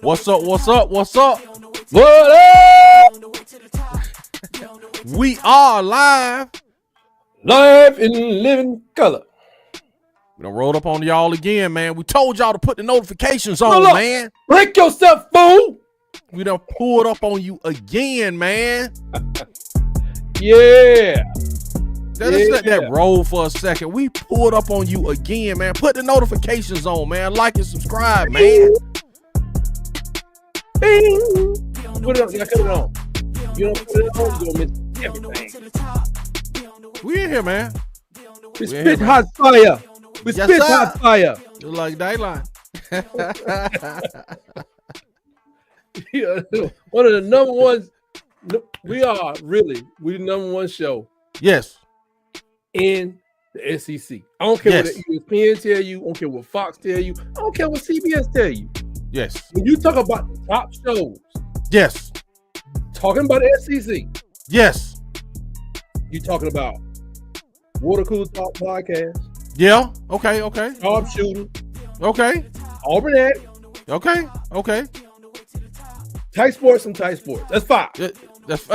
What's up? What's up? What's up? What up? We are live. Live in living color. We done rolled up on y'all again, man. We told y'all to put the notifications on, man. Break yourself, fool. We done pulled up on you again, man. Yeah. Let's let that roll for a second. We pulled up on you again, man. Put the notifications on, man. Like and subscribe, man. Bing. Put it on. You cut it on. You don't put it on, you're going to miss everything. We in here, man. We spit hot fire. We Yes, spit sir. hot fire. Just like Dayline. Yeah, one of the number ones. We the number one show Yes. in the SEC. I don't care Yes. what ESPN tell you. I don't care what Fox tell you. I don't care what CBS tell you. Yes. When you talk about the top shows, Yes. talking about SEC, Yes. you talking about Water Cooler Talk Podcast, Yeah. Okay. Okay. Sharp Shooter, Okay. Auburn Ag, Okay. Okay. Tight Sports, and Tight Sports. That's five. That's that's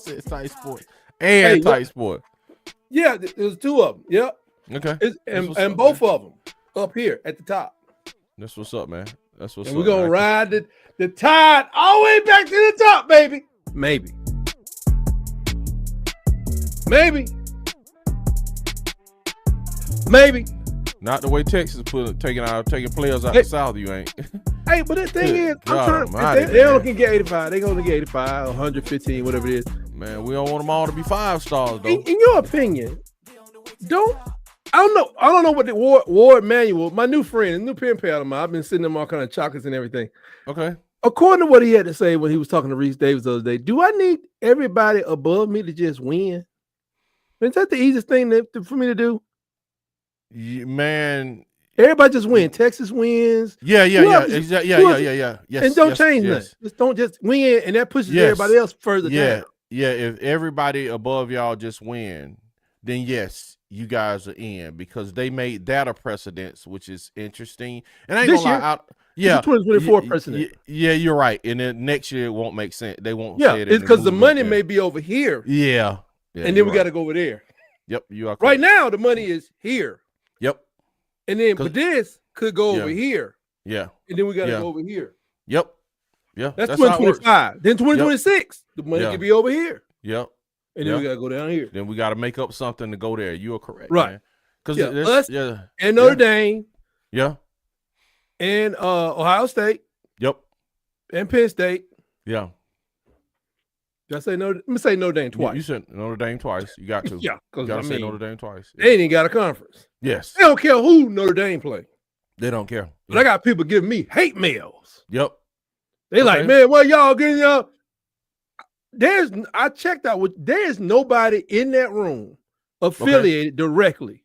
it. Tight sport and tight sport. Yeah, there's two of them. Yep. Okay. And both of them up here at the top. That's what's up, man. That's what's And up. we're going to ride the tide all the way back to the top, baby. Maybe. Not the way Texas taking players out the South. You ain't. Hey, but the thing is, they only can get 85. They're going to get 85, 115, whatever it is. Man, we don't want them all to be 5 stars though. In your opinion, I don't know what the Ward Manual, my new friend, a new pen pal of mine, I've been sending him all kind of chocolates and everything. Okay. According to what he had to say when he was talking to Reese Davis the other day, do I need everybody above me to just win? Is that the easiest thing for me to do? Man, everybody just win. Texas wins. Yeah. Yes, and don't change nothing. Just win, and that pushes everybody else further down. Yeah, if everybody above y'all just win, then yes, you guys are in, because they made that a precedence, which is interesting. And I ain't gonna lie, the 2024 precedent. Yeah, you're right. And then next year it won't make sense. They won't say it. It's because the money may be over here. Yeah. And then we got to go over there. Yep, you are correct. Right now the money is here. Yep. And then but this could go over here. Yeah. And then we got to go over here. Yep. Yeah. That's 2025. Then 2026, the money could be over here. Yep. And then we got to go down here. Then we got to make up something to go there. You are correct. Right. Because us and Notre Dame. Yeah. And Ohio State. Yep. And Penn State. Yeah. Did I say Notre Dame? Let me say Notre Dame twice. You said Notre Dame twice. You got to. Yeah. You got to say Notre Dame twice. They ain't even got a conference. Yes. They don't care who Notre Dame play. They don't care. But I got people giving me hate mails. Yep. They like, man, what y'all getting y'all? I checked out there's nobody in that room affiliated directly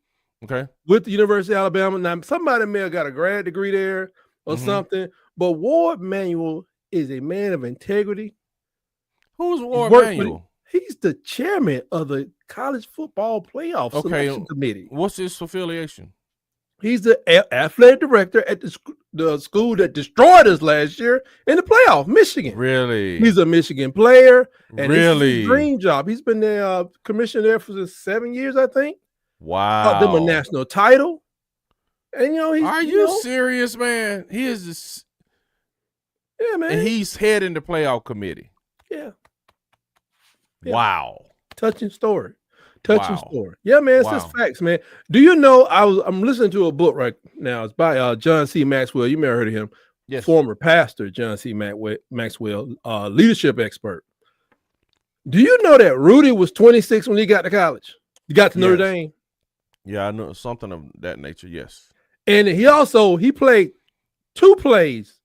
with the University of Alabama. Now, somebody may have got a grad degree there or something, but Ward Manuel is a man of integrity. Who's Ward Manuel? He's the chairman of the college football playoff selection committee. What's his affiliation? He's the athletic director at the school that destroyed us last year in the playoff, Michigan. Really? He's a Michigan player. And really? It's his dream job. He's been there, commissioner there for 7 years, I think. Wow. Got them a national title. And, are you serious, man? He is this. Yeah, man. And he's heading the playoff committee. Yeah. Wow. Touching story. Story. Yeah, man, it's just facts, man. Do you know I'm listening to a book right now. It's by John C. Maxwell. You may have heard of him. Yes. Former pastor John C. Maxwell, leadership expert. Do you know that Rudy was 26 when he got to college? He got to Notre Dame. Yeah, I know something of that nature. Yes. And he played 2 plays.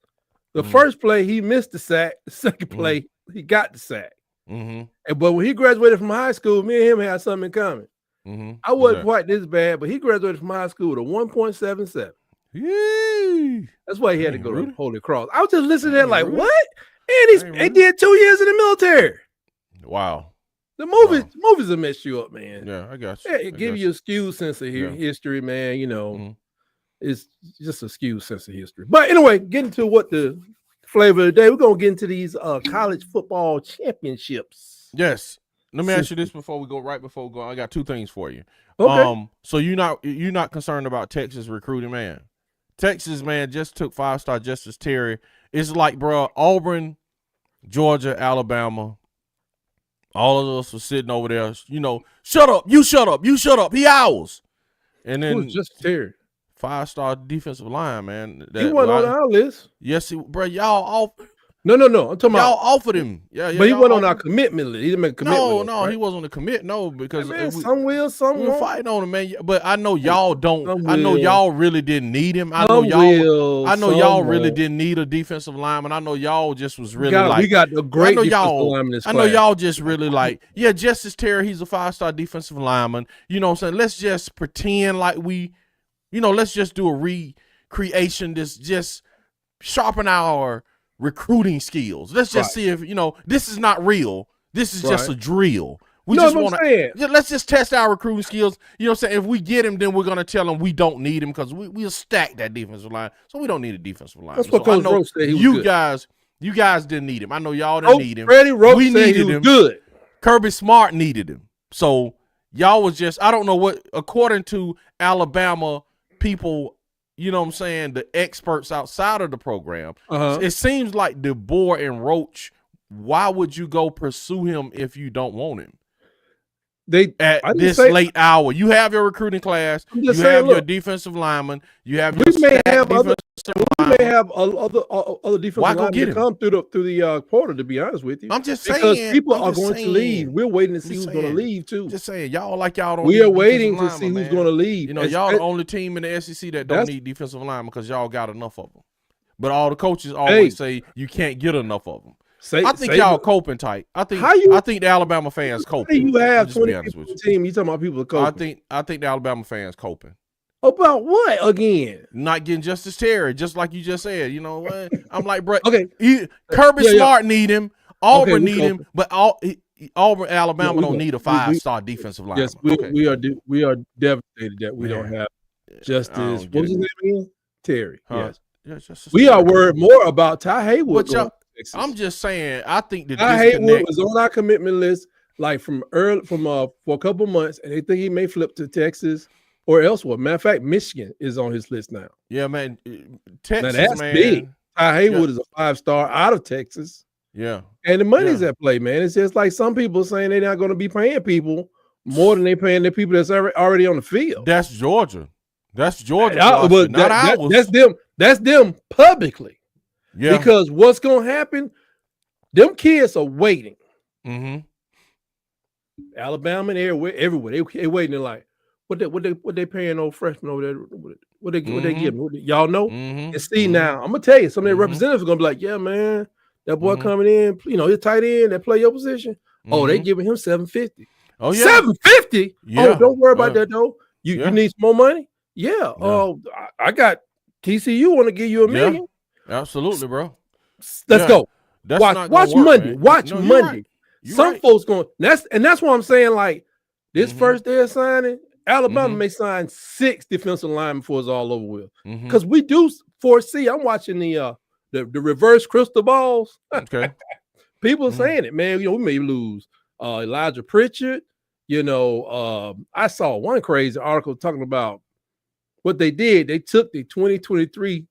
The first play he missed the sack. The second play he got the sack. But when he graduated from high school, me and him had something in common. I wasn't quite this bad, but he graduated from high school with a 1.77. Yee. That's why he had to go to Holy Cross. I was just listening to that like, what? And he did 2 years in the military. Wow. The movies will mess you up, man. Yeah, I got you. Yeah, it gives you a skewed sense of history, man. it's just a skewed sense of history. But anyway, getting to what the flavor of the day, we're gonna get into these college football championships. Yes. Let me ask you this before we go. I got two things for you. Okay. So you're not concerned about Texas recruiting, man. Texas, man, just took 5-star Justice Terry. It's like, bro, Auburn, Georgia, Alabama. All of us were sitting over there, shut up, you shut up, you shut up. He owls. And then who's Justice Terry? 5-star defensive line, man. He wasn't on our list. Yes, bro. Y'all off. No. I'm talking about y'all offered him. Yeah. But he wasn't on our commitment list. He didn't make a commitment. No, right? He wasn't on the commit. No, because some will, some we won't. were fighting on him, man. But I know y'all don't. I know y'all really didn't need him. I know y'all really didn't need a defensive lineman. I know y'all just was really we got a great defensive lineman in this class. I know y'all just really Justice Terry, he's a 5-star defensive lineman. You know what I'm saying? Let's just pretend like let's just do a recreation. This just sharpen our recruiting skills. Let's just see if this is not real. This is just a drill. We just want to let's just test our recruiting skills. You know what I'm saying? If we get him, then we're gonna tell him we don't need him because we'll stack that defensive line. So we don't need a defensive line. That's what Coach Roach said. You guys didn't need him. I know y'all didn't need him. Freddie Roach said he was good. Kirby Smart needed him. So y'all was just, I don't know what, according to Alabama people, you know what I'm saying, the experts outside of the program, it seems like DeBoer and Roach, why would you go pursue him if you don't want him? At this late hour, you have your recruiting class, you have your defensive lineman, you have your may have other defensive linemen come through the portal. To be honest with you, I'm just saying because people are going to leave. We're waiting to see who's going to leave too. Just saying, y'all don't. We are waiting to see who's going to leave. Y'all the only team in the SEC that don't need defensive linemen because y'all got enough of them. But all the coaches always say you can't get enough of them. I think y'all coping tight. I think the Alabama fans coping. You have 20 people team. You talking about people coping? I think the Alabama fans coping. About what again? Not getting Justice Terry, just like you just said. You know what? I'm like, bro. Okay, Kirby Smart need him. Auburn need him, but Auburn, Alabama don't need a 5-star defensive line. Yes, we are devastated that we don't have Justice. What was his name again? Terry. Yes. We are worried more about Ty Haywood. I'm just saying, I think that Ty Haywood was on our commitment list like for a couple months, and they think he may flip to Texas or elsewhere. Matter of fact, Michigan is on his list now. Yeah, man. Texas, now that's big. Ty Haywood is a 5-star out of Texas. Yeah. And the money's at play, man. It's just like some people saying they're not going to be paying people more than they're paying the people that's already on the field. That's Georgia. That's Georgia. That's them publicly. Yeah. Because what's going to happen, them kids are waiting. Mm-hmm. Alabama and everywhere. They waiting like, what they paying old freshmen over there? What they giving? Y'all know? Mm-hmm. And see now, I'm going to tell you, some of their representatives are going to be like, yeah, man, that boy coming in, his tight end that play your position. Oh, they giving him $750. Oh, yeah. $750? Yeah. Oh, don't worry about that, though. You need some more money? Yeah. Oh, I got TCU want to give you $1 million. Absolutely, bro. Let's go. Watch Monday. Man. Watch Monday. Right. Some folks going. That's why I'm saying like this first day of signing, Alabama may sign 6 defensive linemen before it's all over with. Because we do foresee. I'm watching the reverse crystal balls. Okay. People are saying it, man. We may lose Elijah Pritchard. I saw one crazy article talking about what they did. They took the 2023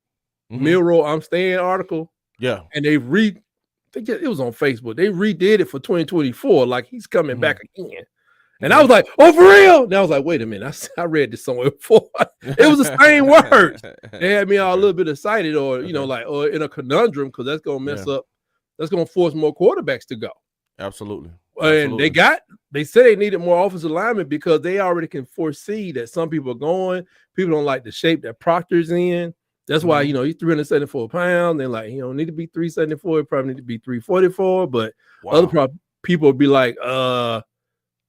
Milroe I'm Staying article. Yeah. And it was on Facebook. They redid it for 2024. Like he's coming back again. And I was like, oh, for real? And I was like, wait a minute. I read this somewhere before. It was the same words. They had me all a little bit excited or in a conundrum because that's going to mess up. That's going to force more quarterbacks to go. Absolutely. And they said they needed more offensive linemen because they already can foresee that some people are going. People don't like the shape that Proctor's in. That's why, he's 374 pounds. They're like, he don't need to be 374. He probably need to be 344. But other people will be like,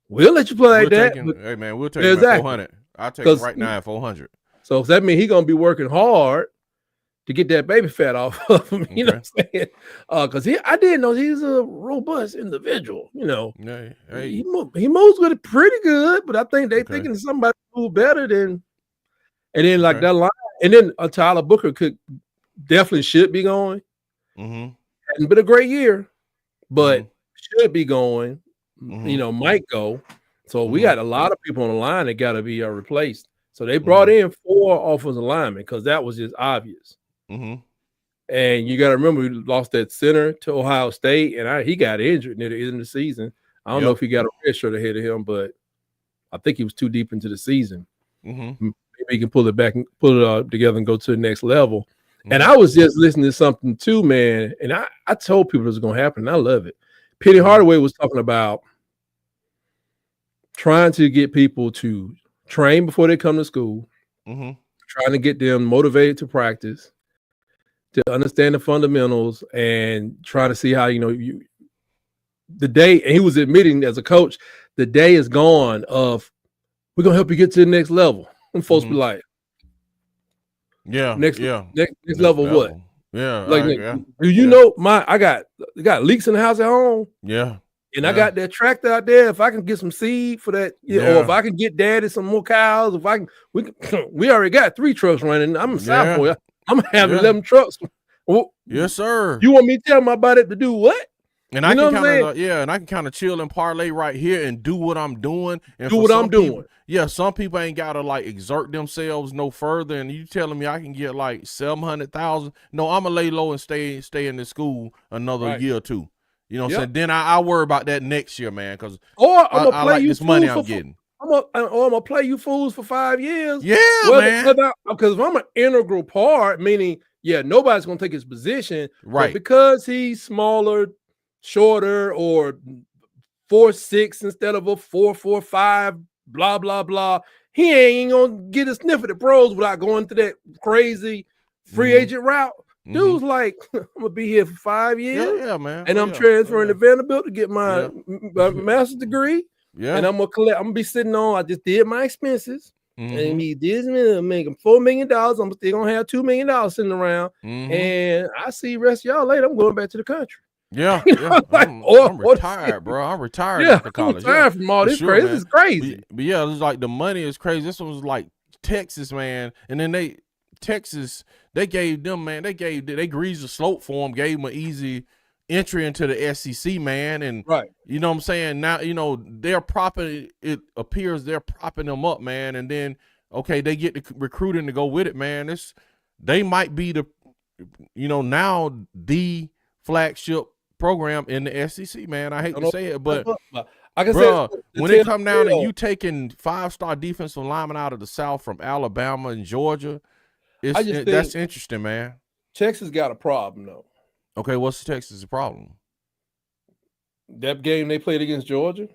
we'll let you play like that. Hey, man, we'll take him at 400. I'll take him right now at 400. So that means he's going to be working hard to get that baby fat off of him. You know what I'm saying? Because I didn't know he's a robust individual. He moves with it pretty good. But I think they thinking somebody move better than – and then that line, And then Tyler Booker should be going. Hadn't been a great year, but should be going. Might go. So we got a lot of people on the line that got to be replaced. So they brought in 4 offensive linemen because that was just obvious. And you got to remember, we lost that center to Ohio State, and he got injured near the end of the season. I don't know if he got a red shirt ahead of him, but I think he was too deep into the season. Maybe he can pull it back and pull it together and go to the next level. And I was just listening to something too, man, and I told people it was going to happen, and I love it. Penny Hardaway was talking about trying to get people to train before they come to school, trying to get them motivated to practice, to understand the fundamentals, and trying to see how, the day, and he was admitting as a coach, the day is gone of, we're going to help you get to the next level. And folks be like, next level what? Yeah. Do you know I got leaks in the house at home? Yeah. And I got that tractor out there. If I can get some seed for that, or if I can get daddy some more cows, we already got 3 trucks running. I'm a South boy. I'm gonna have 11 trucks. Well, yes, sir. You want me to tell my body to do what? And I can kind of chill and parlay right here and do what I'm doing. And do what I'm doing. Yeah, some people ain't gotta exert themselves no further. And you telling me I can get 700,000? No, I'm gonna lay low and stay in the school another year or 2. You know what I'm saying? Then I worry about that next year, man, because I'm gonna play like you this money I'm getting. I'm gonna play you fools for 5 years. Yeah, man. Because if I'm an integral part, meaning nobody's gonna take his position, right? But because he's smaller, shorter, or 4'6" instead of a 4'5", blah blah blah, he ain't gonna get a sniff at the pros without going to that crazy free agent route. Dude's like, I'm gonna be here for 5 years, man, and I'm transferring to Vanderbilt to get my master's degree. Yeah, and I'm gonna be sitting on. I just did my expenses, and he did making $4 million. I'm still gonna have $2 million sitting around, and I see the rest of y'all later. I'm going back to the country. Yeah, I'm retired, bro. I'm retired after college. I'm retired from all this crazy. This is crazy. But yeah, it's like the money is crazy. This one was like Texas, man, and then Texas. They gave them, man, they greased the slope for them, gave them an easy entry into the SEC, man. And you know what I'm saying? Now, it appears they're propping them up, man. And then, they get the recruiting to go with it, man. They might be now the flagship program in the SEC, man. I hate to say it, but when it come down and you taking 5-star defensive linemen out of the South from Alabama and Georgia, that's interesting, man. Texas got a problem, though. Okay, what's Texas' problem? That game they played against Georgia?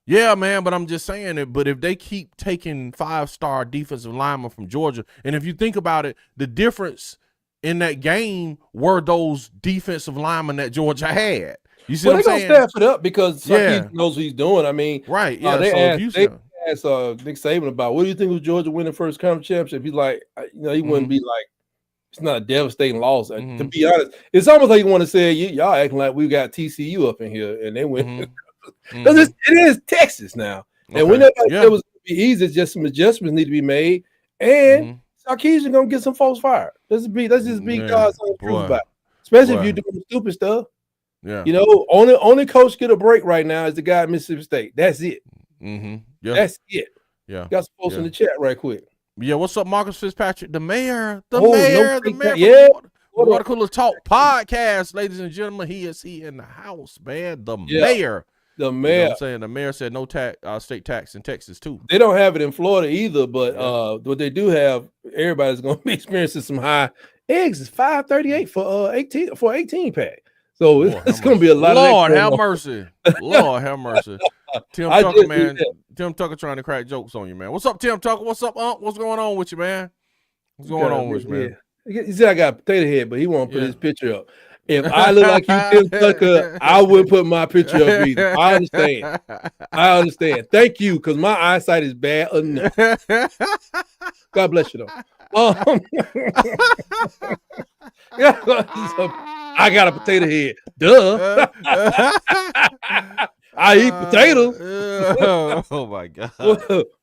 Yeah, man, but I'm just saying it. But if they keep taking 5-star defensive linemen from Georgia, and if you think about it, the difference in that game were those defensive linemen that Georgia had. You see what I'm saying? They're going to staff it up because Sarkisian knows what he's doing. I mean, they asked Nick Saban about, what do you think was Georgia winning first conference championship? He's like, he wouldn't be like, it's not a devastating loss. To be honest, it's almost like you want to say, y'all acting like we got TCU up in here, and they went. Because it is Texas now. And we know it was going to be easy, just some adjustments need to be made. And Sarkisian going to get some folks fired. Let's just be God's honest truth about it. Especially if you're doing stupid stuff. Yeah. Only coach get a break right now is the guy at Mississippi State. That's it. That's it. Yeah. Got some folks in the chat right quick. Yeah, what's up, Marcus Fitzpatrick? The mayor. The mayor. Yeah. Water Cooler Talk podcast, ladies and gentlemen. He in the house, man. The mayor. The mayor. You know what I'm saying? The mayor said no state tax in Texas, too. They don't have it in Florida either, but what they do have, everybody's going to be experiencing some high eggs. It's $5.38 for 18 pack. So it's going to be a lot. Lord have mercy. Lord have mercy. Tim Tucker, man. Tim Tucker trying to crack jokes on you, man. What's up, Tim Tucker? What's up, What's going on with you, man? What's going on with you, man? He said I got a potato head, but he won't put his picture up. If I look like you, Tim Tucker, I wouldn't put my picture up either. I understand. Thank you, because my eyesight is bad enough. God bless you, though. I got a potato head. Duh. I eat potatoes. Oh my God.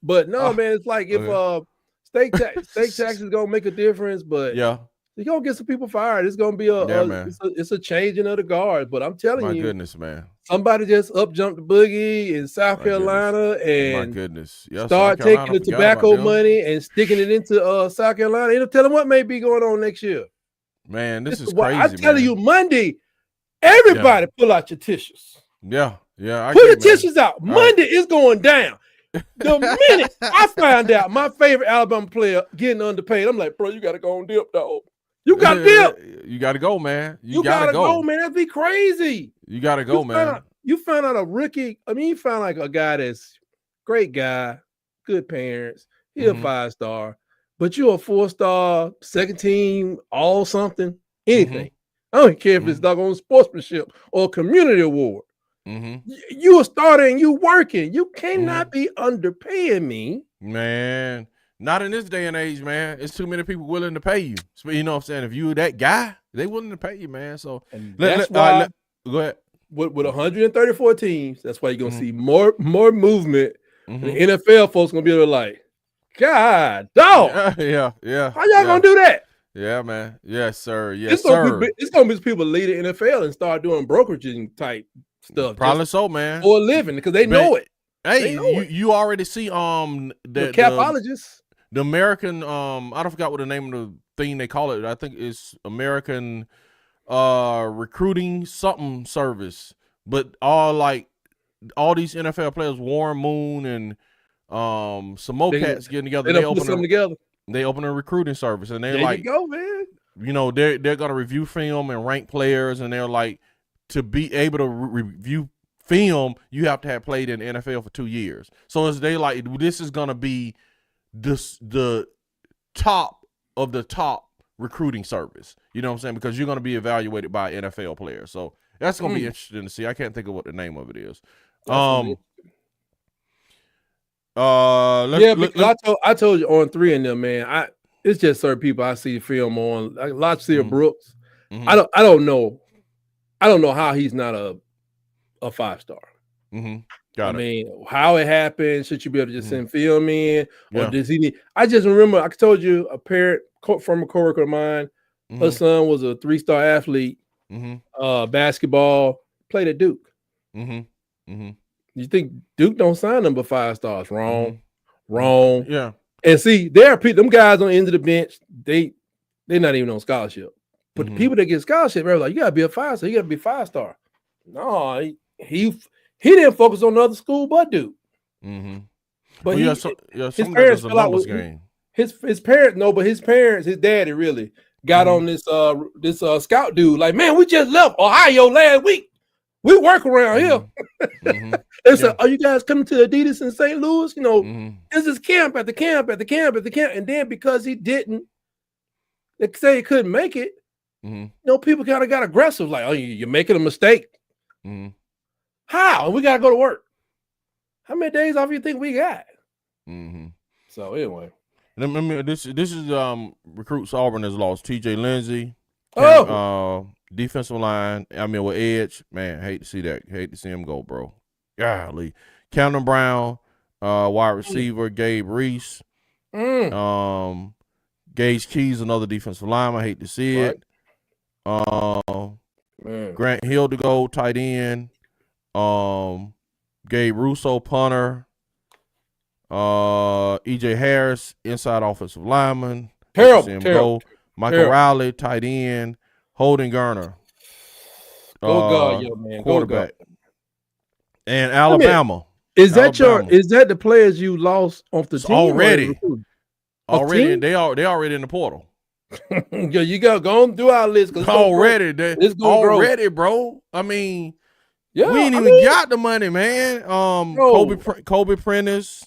But no, man, it's like if State tax is gonna make a difference, but yeah, you're gonna get some people fired. It's gonna be it's a changing of the guard. But I'm telling you, goodness, man. Somebody just up jumped the boogie in South Carolina and start taking the tobacco money and sticking it into South Carolina. It'll tell them what may be going on next year. Man, this is crazy. I'm telling you, Monday, everybody pull out your tissues. Yeah. Pull the tissues out. Monday is going down. The minute I found out my favorite Alabama player getting underpaid, I'm like, bro, you got to go on dip, dog. You got to dip. You got to go, man. You got to go, man. That'd be crazy. You got to go, man. You found out a rookie. I mean, you found like a guy that's great guy, good parents. He's a 5-star, but you're a 4-star, second team, all something, anything. I don't care if it's doggone sportsmanship or a community award. You a starter and you working. You cannot be underpaying me. Man, not in this day and age, man. It's too many people willing to pay you. You know what I'm saying? If you that guy, they willing to pay you, man. So that's why go ahead. With 134 teams, that's why you're gonna see more movement. The NFL folks gonna be able to like, God, dog. Yeah. How y'all gonna do that? Yeah, man. Yes, sir. Yes, sir. It's gonna be people leave the NFL and start doing brokeraging type stuff. Probably so, man. For a living, because they know it. Hey, you already see the capologists. The American I don't forgot what the name of the thing they call it. I think it's American recruiting something service. But all these NFL players, Warren Moon and some more cats getting together. They open a recruiting service, and they're there you go, man. You know, they're gonna review film and rank players, and they're like, to be able to review film, you have to have played in the NFL for 2 years. So they like, this is gonna be the top of the top recruiting service. You know what I'm saying? Because you're gonna be evaluated by NFL players. So that's gonna be interesting to see. I can't think of what the name of it is. I told you on 3 and them, man. It's just certain people I see film on, like Lachia Brooks. I don't know how he's not a 5-star. I mean, how it happened? Should you be able to just send film in, or does he need? I just remember I told you a parent from a coworker of mine. Her son was a 3-star athlete, basketball, played at Duke. You think Duke don't sign them but 5 stars? Wrong. Yeah. And see, there are people, them guys on the end of the bench, they're not even on scholarship. But the people that get scholarship, they're like, you gotta be a 5-star, you gotta be 5-star. No, he didn't focus on another school but Duke. But his parents fell out with his parents. No, but his parents, his daddy really got on this scout dude. Like, man, we just left Ohio last week. We work around here. They said, "Are you guys coming to Adidas in St. Louis? You know, this is camp at the camp. And then because he didn't, they say he couldn't make it. You know, people kind of got aggressive. Like, oh, you're making a mistake. How? We gotta go to work. How many days off you think we got? So anyway, this is recruits Auburn has lost T.J. Lindsey. Defensive line, with edge, man, hate to see that. Hate to see him go, bro. Golly. Camden Brown, wide receiver, Gabe Reese. Gage Keys, another defensive lineman. Hate to see it. Grant Hill to go, tight end. Gabe Russo, punter. E.J. Harris, inside offensive lineman. Terrible. Michael Riley, tight end. Holden Garner, quarterback, and Alabama. Is that the players you lost off the team already? They already in the portal. You go on through our list already, bro. I mean, we ain't even got the money, man. Kobe Prentice,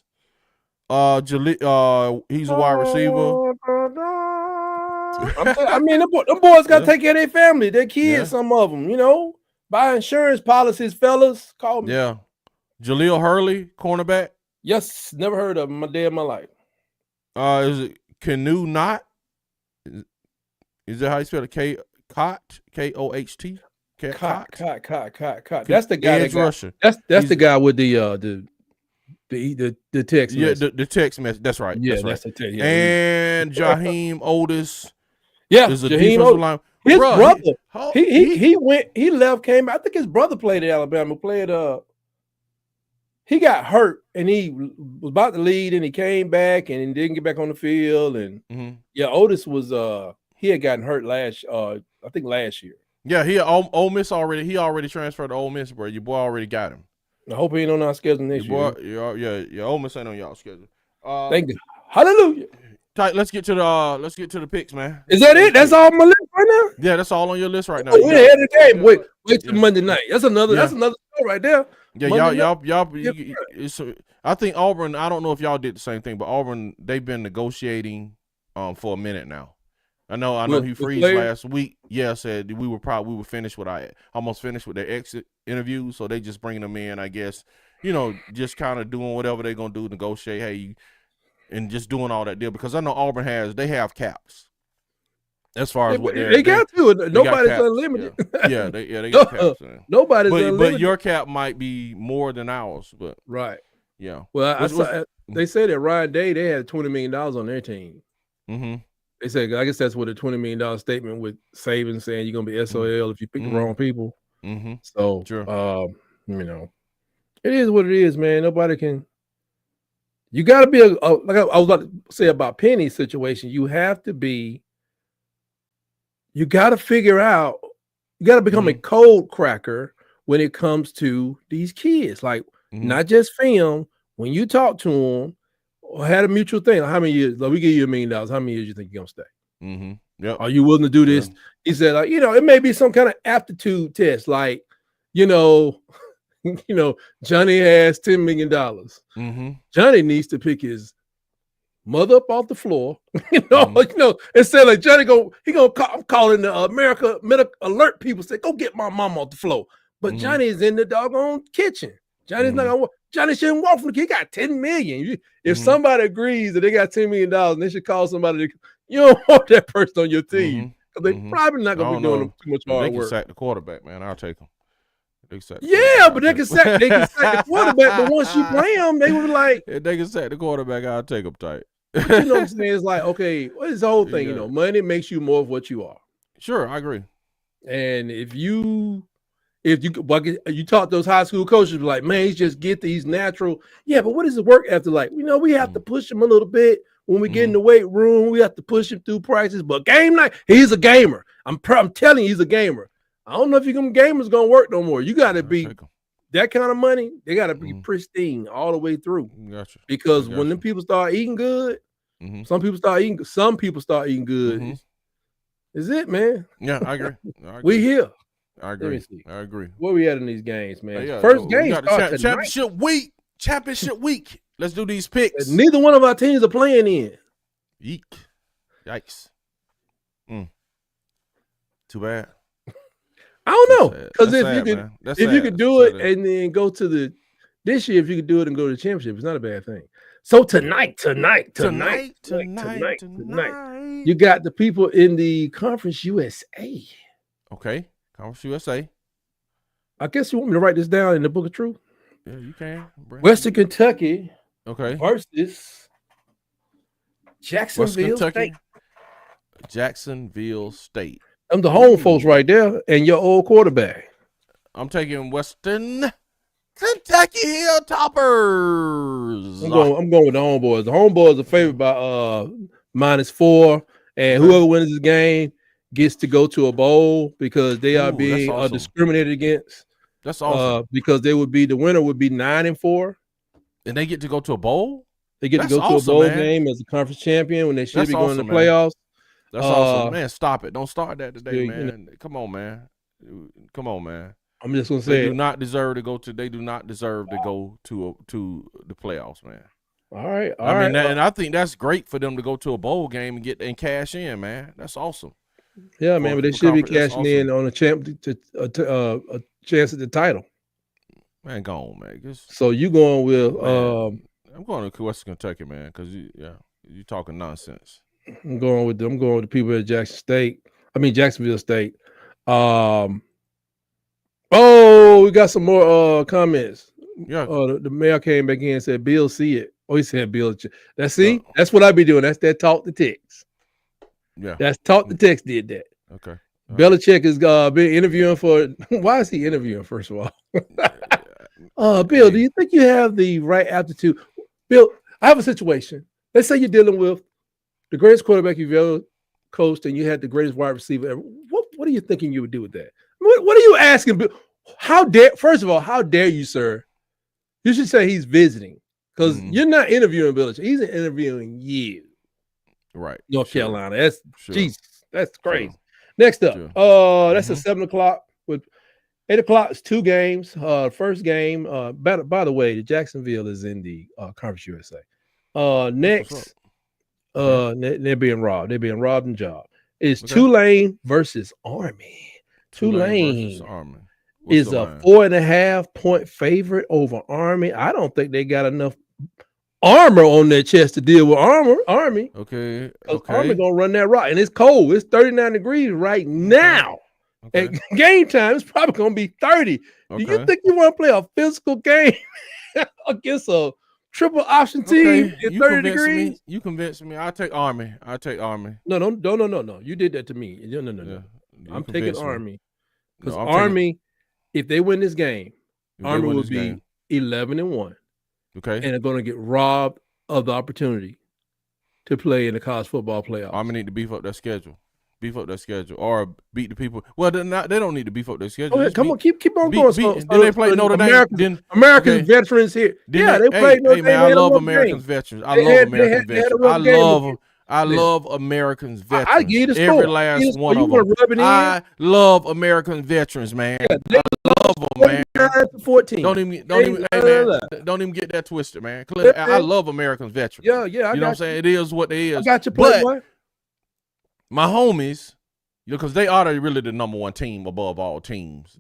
he's a wide receiver. Them boys got to take care of their family, their kids, some of them, buy insurance policies, fellas. Call me. Yeah. Jaleel Hurley, cornerback. Yes, never heard of him a day in my life. Is it Canoe Knott? Is that how you spell it? Koht? K-O-H-T? Koht. That's the guy. That's the guy with the The text message. The text message. That's right. Yeah, that's right. Yeah, and Jaheim Otis. Yeah, is a defensive line. His brother. He left, came. I think his brother played at Alabama. He got hurt and he was about to lead and he came back and didn't get back on the field. And Otis was he had gotten hurt last year. Yeah, he Ole Miss already. He already transferred to Ole Miss, bro. Your boy already got him. I hope he ain't on our schedule next year. Yeah, Ole Miss ain't on y'all schedule. Thank you. Hallelujah. Tight. Let's get to the picks, man. Is that it? That's all on my list right now. Yeah, that's all on your list right now. We're ahead of the game. Wait till Monday night. That's another show right there. Yeah, y'all. I think Auburn. I don't know if y'all did the same thing, but Auburn, they've been negotiating for a minute now. I know. Hugh Freeze last week. Yeah, said we were finished with almost finished with their exit interviews, so they just bringing them in. I guess just kind of doing whatever they're gonna do, negotiate. Hey, and just doing all that deal because I know Auburn they have caps. As far as what they got to, nobody's unlimited. Yeah, they got caps. Nobody's unlimited. But your cap might be more than ours. But right, yeah. Well, they said that Ryan Day they had $20 million on their team. Mm-hmm. They said I guess that's what a $20 million statement with Saban saying you're gonna be SOL if you pick the wrong people. Mm-hmm. So sure. It is what it is, man. Nobody can. You got to be like I was about to say about Penny's situation. You have to be. You got to figure out. You got to become a code cracker when it comes to these kids. Like not just film. When you talk to them, or had a mutual thing. Like, how many years? Like, we give you $1 million. How many years you think you're gonna stay? Mm-hmm. Yeah. Are you willing to do this? Yeah. He said, it may be some kind of aptitude test, like, Johnny has $10 million. Mm-hmm. Johnny needs to pick his mother up off the floor. Instead of Johnny I'm calling the America Medical Alert people, say, go get my mom off the floor. But Johnny's in the doggone kitchen. Johnny's not gonna. Johnny shouldn't walk from the kid. He got $10 million. If somebody agrees that they got $10 million, and they should call somebody. You don't want that person on your team because they probably not gonna be doing too much hard work. They can sack the quarterback, man. I'll take them. But they can sack the quarterback. But once you play them, they would be like, if they can sack the quarterback, I'll take them tight. But you know what I'm saying? It's like, okay, what is the whole thing? Money makes you more of what you are. Sure, I agree. And if you talk to those high school coaches, be like, man, he's just get these natural. Yeah, but what is the work after? Like, we have to push him a little bit when we get in the weight room. We have to push him through practice. But game night, he's a gamer. I'm telling you, he's a gamer. I don't know if gamers gonna work no more. You got to be that kind of money. They got to be pristine all the way through. Gotcha. Because when them people start eating good, some people start eating good. Is it, man? Yeah, I agree. We here. I agree. Where we at in these games, man? Yeah, First game championship week. Let's do these picks. Neither one of our teams are playing in. Eek. Yikes. Too bad. I don't know, because if you could do it and then go to this year, if you could do it and go to the championship, it's not a bad thing. So tonight, you got the people in the Conference USA. Okay, Conference USA. I guess you want me to write this down in the Book of Truth? Yeah, you can. Western Kentucky. Okay. Versus Jacksonville State. Jacksonville State. I'm the home folks right there, and your old quarterback. I'm taking Western Kentucky Hilltoppers. I'm going with the homeboys. The homeboys are favored by -4, and whoever wins this game gets to go to a bowl because they are being discriminated against. That's awesome. Because the winner would be 9-4, and they get to go to a bowl. They get to go to a bowl game as a conference champion when they should be going to the playoffs. That's awesome, man. Stop it! Don't start that today, man. Come on, man. I'm just gonna say they do not deserve to go to the playoffs, man. All right. And I think that's great for them to go to a bowl game and cash in, man. That's awesome. Yeah, man. But they should be cashing in on a chance at the title. Man, go on, man. So you going with? I'm going to Western Kentucky, man, because you're talking nonsense. I'm going with the people at Jacksonville State. We got some more comments. Yeah. The mayor came back in and said, Bill, see it. Oh, he said, Bill. That's what I be doing. That's that talk to text. Yeah. That's talk to text did that. Okay. Belichick has been interviewing for. Why is he interviewing? First of all, Bill, do you think you have the right aptitude? Bill, I have a situation. Let's say you're dealing with the greatest quarterback you've ever coached, and you had the greatest wide receiver ever. What are you thinking you would do with that? What are you asking, Bill? First of all, how dare you, sir? You should say he's visiting because you're not interviewing Belichick. He's interviewing you. Right. North Carolina. That's Jesus. That's crazy. Sure. Next up, that's a 7 o'clock. With 8 o'clock, it's 2 games. First game, by the way, Jacksonville is in the Conference USA. Next, they're being robbed. They're being robbed in job. It's Tulane versus Army. Tulane versus Army is a 4.5-point favorite over Army. I don't think they got enough armor on their chest to deal with Army. Okay. Army gonna run that rock, and it's cold. It's 39 degrees right now. At game time, it's probably gonna be 30. Do you think you want to play a physical game against a triple option team at 30 degrees? You convinced me. I'll take Army. No. You did that to me. No. Yeah, I'm taking Army because Army, if they win this game, Army will be 11-1. Okay. And they're going to get robbed of the opportunity to play in the college football playoffs. Army need to beef up their schedule. Or beat the people. Well, they don't need to beef up their schedule. Oh, come on, keep on going. Then they play Notre Dame. American veterans here. They played Notre Dame. I love Americans veterans. I love American veterans. I love Americans veterans. I give you the score. Every last one of them. I love American veterans, man. I love them, man. 14. Don't even get that twisted, man. I love American veterans. Yeah. You know what I'm saying? It is what it is. I got you, Playboy. My homies, because they are really the number one team above all teams.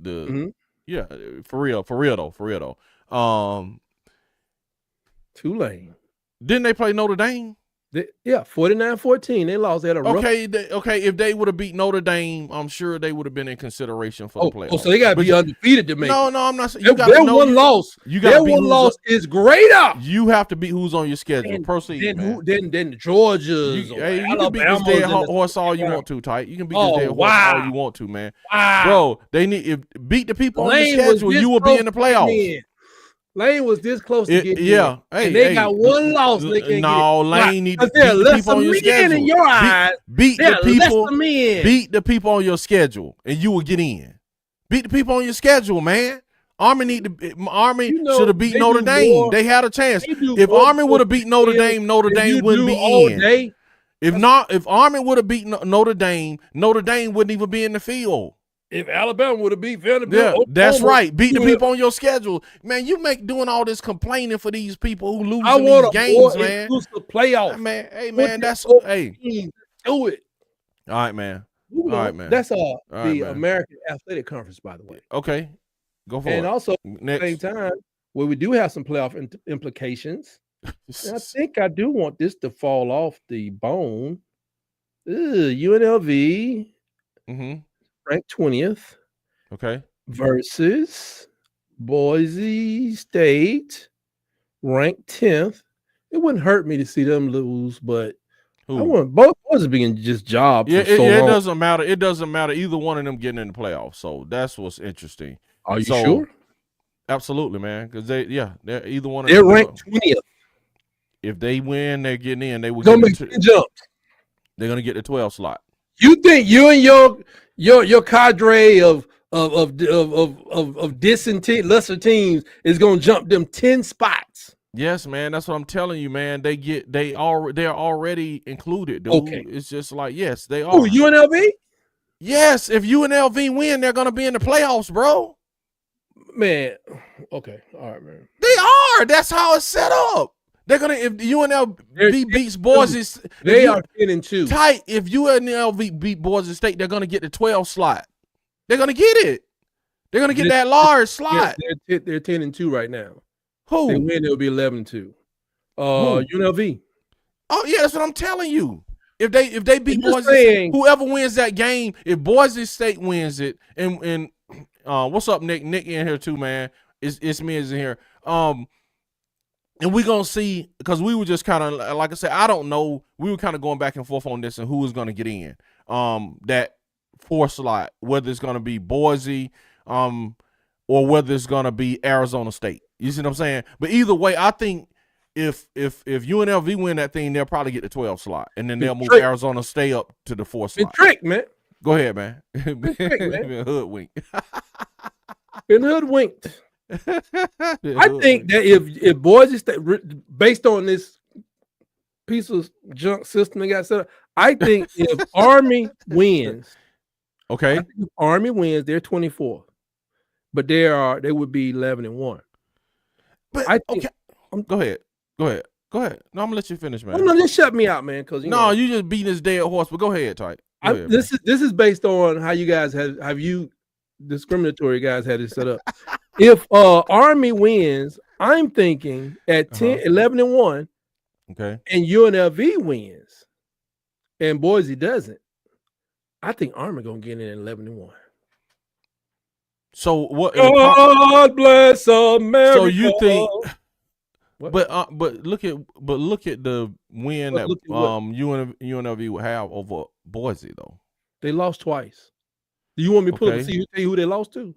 Yeah, for real though. Tulane. Didn't they play Notre Dame? 49-14. They lost. They had a rough. Okay. If they would have beat Notre Dame, I'm sure they would have been in consideration for the playoffs. Oh, so they got to be undefeated to make. No, I'm not. Their one loss. Their one loss is greater. You have to beat who's on your schedule. Proceed, man. Then the Georgias. You can beat this dead horse all you want to, Tight. You can beat this dead horse all you want to, man. Wow. Bro, they need beat the people on the schedule. You will be in the playoffs. Lane was this close to getting in. And they got one loss. Lane need to beat the people on your schedule. In your eyes. Beat the people on your schedule, and you will get in. Beat the people on your schedule, man. Army should have beat Notre Dame. They had a chance. If Army would have beat Notre Dame, Notre Dame wouldn't be in. If Army would have beat Notre Dame wouldn't even be in the field. If Alabama would have beat Vanderbilt, that's right. Beat the people on your schedule, man. You doing all this complaining for these people who lose these games, man. The playoff, man. Hey, man, do it. All right, man. That's the American Athletic Conference, by the way. Okay, go for it. And also at the same time, where we do have some playoff implications. I think I do want this to fall off the bone. UNLV. Ranked 20th. Okay. Versus Boise State, ranked 10th. It wouldn't hurt me to see them lose, but I want both boys being just jobs. Yeah, it doesn't matter. It doesn't matter. Either one of them getting in the playoffs. So that's what's interesting. Are you sure? Absolutely, man. Because they're either one of them. They're ranked 20th. If they win, they're getting in. They will make 10 jumps. They're gonna get the 12 slot. You think you and your cadre of lesser teams is gonna jump them 10 spots? Yes, man. That's what I'm telling you, man. They're already included, dude. Okay. It's just like, yes, they are. Oh, UNLV? Yes, if UNLV win, they're gonna be in the playoffs, bro. Man, okay, all right, man. They are. That's how it's set up. They're gonna if UNLV beats Boise, they are 10-2. Tight. If UNLV beat Boise State, they're gonna get the 12 slot. They're gonna get it. They're gonna get that large slot. They're 10-2 right now. Who? They win, it'll be 11-2. UNLV. Oh yeah, that's what I'm telling you. If they beat Boise State, whoever wins that game, if Boise State wins it, and what's up, Nick? Nick in here too, man. It's me is in here. And we're going to see, because we were just kind of, like I said, I don't know. We were kind of going back and forth on this and who was going to get in that 4th slot, whether it's going to be Boise or whether it's going to be Arizona State. You see what I'm saying? But either way, I think if UNLV win that thing, they'll probably get the 12th slot. And then they'll move Arizona State up to the 4th slot. Trick, man. Go ahead, man. Been hoodwinked. Been hoodwinked. I think that if Boise State, based on this piece of junk system they got set up, I think if Army wins, okay, if Army wins, they're 24th, but they would be 11-1. But I think, okay, go ahead. No, I'm gonna let you finish, man. No, just shut me out, man. Because you just beat this dead horse. But go ahead, Tyke. This is based on how you guys have you discriminatory guys had it set up. If Army wins, I'm thinking at 11-1, okay, and UNLV wins, and Boise doesn't, I think Army gonna get in at 11-1. So what? God bless America. So you think? What? But look at the win that UNLV would have over Boise though. They lost twice. Do you want me to pull up and see who they lost to?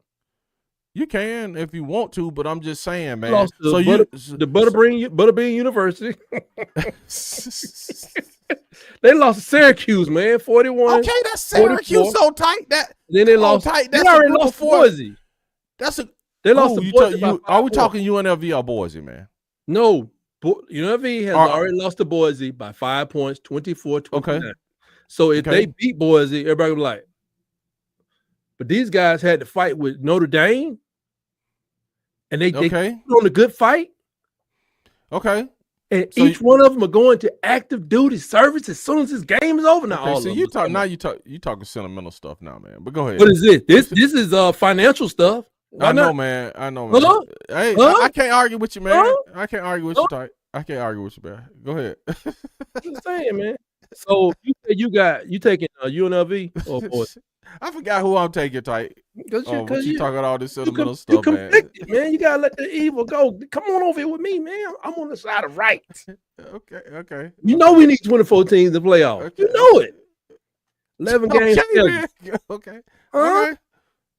You can if you want to, but I'm just saying, man. Lost to the Butterbean University. They lost to Syracuse, man, 41. Okay, that's Syracuse 44. So tight that. Then they lost. Tight. They already lost to Boise. They lost to Boise. Are we talking UNLV or Boise, man? No, UNLV has already lost to Boise by 5 points, 24-29. Okay. So if they beat Boise, everybody will be like, but these guys had to fight with Notre Dame, and they put on a good fight. Okay. And so each one of them are going to active duty service as soon as this game is over. Now, you talking sentimental stuff now, man. But go ahead. What is this? This is financial stuff. I know, man. Huh? Hey, I can't argue with you, man. I can't argue with you, Tyke. I can't argue with you, man. Go ahead. Just saying, man. So you taking UNLV or Boise? I forgot who I'm taking, Tyke. Because you talking all this sentimental stuff, man. You gotta let the evil go. Come on over here with me, man. I'm on the side of right. Okay. You know we need 24 teams to play off. Okay. You know it. 11 games. Okay. Huh?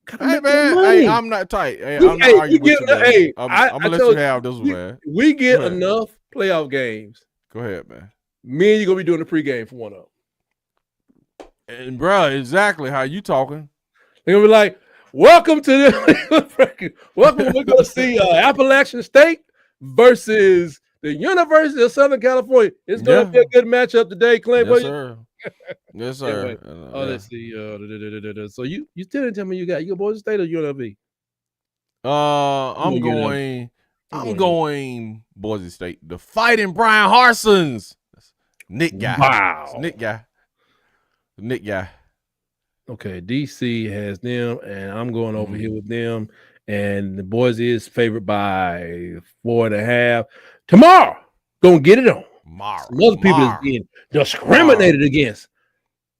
Okay. Hey, man. Hey, I'm not tight. Hey, I'm not arguing with you, man. Hey, I'm gonna let you have this one, man. We get enough playoff games. Go ahead, man. Me and you gonna be doing the pregame for one of them. And bro, exactly how you talking. They're gonna be like, welcome to the welcome. We're gonna see Appalachian State versus the University of Southern California. It's gonna be a good matchup today, Clint. Yes, sir. Yes, sir. Let's see. So you still didn't tell me you got Boise State or UNLV? I'm going Boise State. The Fighting Brian Harsons. Nick guy. Wow. Nick guy. Okay, DC has them, and I'm going over here with them. And the Boise is favored by 4.5. Tomorrow, gonna get it on. Some other people is being discriminated against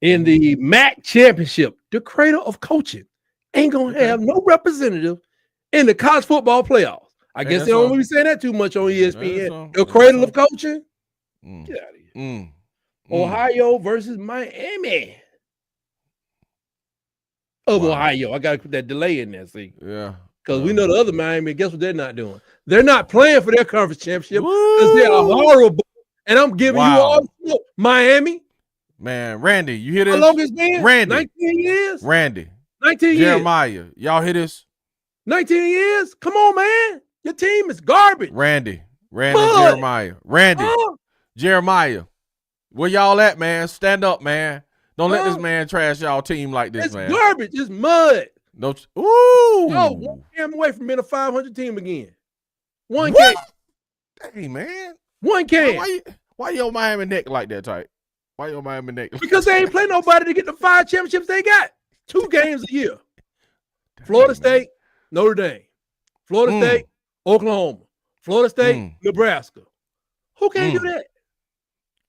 in the MAC championship. The cradle of coaching ain't gonna have no representative in the college football playoffs. I guess they don't really say that too much on ESPN. The cradle of coaching. Get out of here. Ohio versus Miami. Ohio. I gotta put that delay in there, see. Yeah. Because we know the other Miami, guess what they're not doing? They're not playing for their conference championship because they're horrible. And I'm giving you all Miami. Man, Randy, you hear this? How long it's been? Randy. 19 years? Randy. 19 years. Jeremiah. Y'all hear this? 19 years? Come on, man. Your team is garbage. Randy. Jeremiah. Randy. Jeremiah. Where y'all at, man? Stand up, man. Don't let this man trash y'all team like this, man. It's garbage. It's mud. Ooh. Yo, 1 game away from being a 500 team again. 1 game. Hey, man. 1 game. Why you on Miami neck like that, Tyke? Why you on Miami neck? Because they ain't play nobody to get the 5 championships they got. 2 games a year. Florida State, Notre Dame. Florida State, Oklahoma. Florida State, Nebraska. Who can't do that?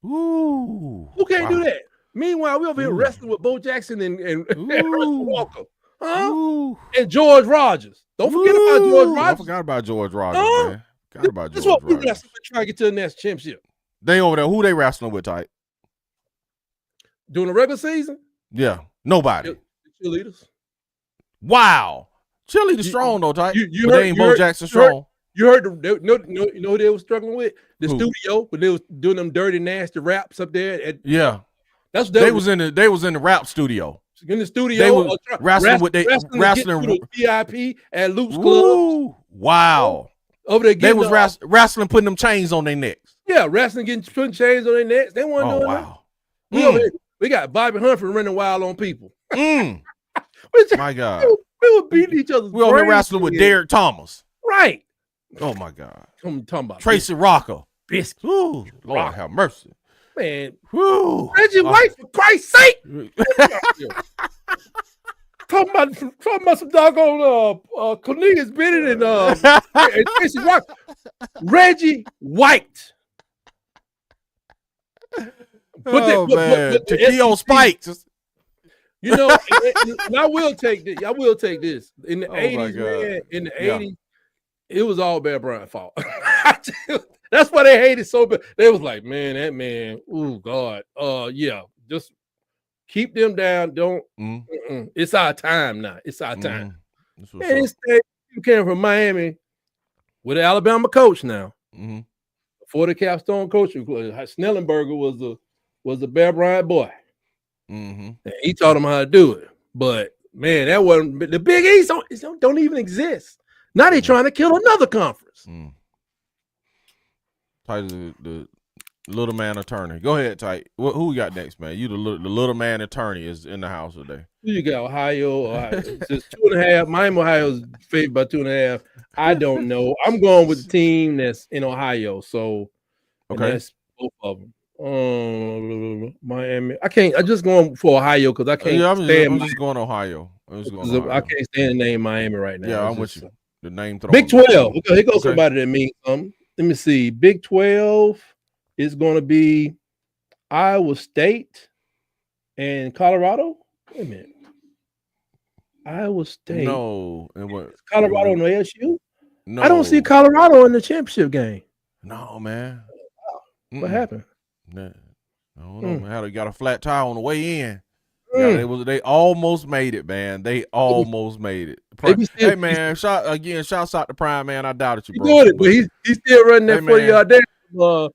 Ooh. Who can't do that? Meanwhile, we over here wrestling with Bo Jackson and Russell Walker. Huh? And George Rogers. Don't forget about George Rogers. I forgot about George Rogers, man. Forgot about That's George what we Rogers. wrestling trying to get to the next championship. They over there. Who they wrestling with, Tyke? During the regular season? Yeah, nobody. The cheerleaders. Wow, cheerleaders strong though, Tyke. You but heard, they ain't Bo Jackson strong. You heard you know who they were struggling with? The studio when they was doing them dirty, nasty raps up there. Yeah, that's they was in the rap studio. In the studio, they was wrestling with VIP at Luke's Club. Wow, over there, they was wrestling, putting them chains on their necks. Yeah, wrestling, putting chains on their necks. They weren't doing that. We got Bobby Humphrey running wild on people. My God, we were beating each other. We over here wrestling with Derek Thomas. Right. Oh my God. I'm talking about Tracy Rocker. Biscuit. Ooh, Lord have mercy. Man. Woo. Reggie White, for Christ's sake. talking about some doggone Cornelius Bennett and Tracy Rocker. Reggie White. Shaquille Spikes. You know, and I will take this. I will take this. In the 80s, man, in the 80s, it was all Bear Bryant's fault. That's why they hated so bad. They was like, man, that man, oh God. Yeah, just keep them down. Don't it's our time now. It's our time. And instead, you came from Miami with an Alabama coach now. Before the Capstone coach, Snellenberger was a Bear Bryant boy. And he taught him how to do it. But man, that wasn't the Big East don't even exist. Now they trying to kill another conference. Tyke, the little man attorney. Go ahead, Tyke. Who we got next, man? You the little man attorney is in the house today. Who you got? Ohio. It's 2.5. Miami, Ohio's favored by 2.5. I don't know. I'm going with the team that's in Ohio. So that's both of them. Miami. I can't. I'm just going for Ohio because I can't. I'm just going Ohio. I can't stand the name Miami right now. Yeah, I'm with you. The name. Big 12. Here goes somebody that means something. Let me see. Big 12 is going to be Iowa State and Colorado. Wait a minute. Iowa State. No, and what? Colorado and ASU. No, I don't see Colorado in the championship game. No, man. What happened? I don't know, man. They got a flat tire on the way in. They almost made it, man. They almost made it. Hey, man, shouts out to Prime, man. I doubted you, bro. He doing it, but he's still running that 40-yard dash.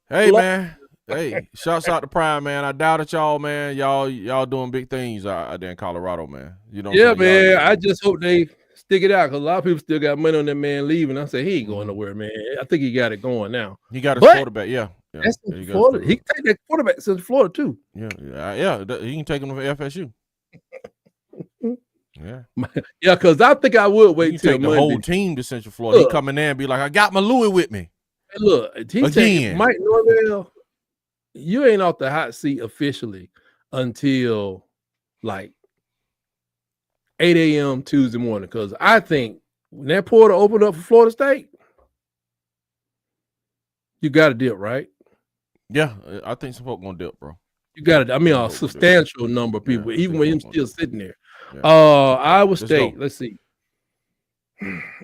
Hey, man. Hey, shouts out to Prime, man. I doubted y'all, man. Y'all doing big things out there in Colorado, man. You know. Yeah, man. I just hope they stick it out because a lot of people still got money on that man leaving. I say he ain't going nowhere, man. I think he got it going now. He got his quarterback, yeah. That's Florida. He can take that quarterback to Florida too. Yeah. He can take him to FSU. Yeah, because I think I would wait till take the whole team to Central Florida. He come in there and be like, I got my Louis with me. Hey, look, he's taking Mike Norvell. You ain't off the hot seat officially until like 8 a.m. Tuesday morning. Because I think when that portal opened up for Florida State, you got to dip, right? Yeah, I think some folk gonna dip, bro. You got it. I mean, a substantial number of people, even when you're still sitting there. Iowa State. Let's see.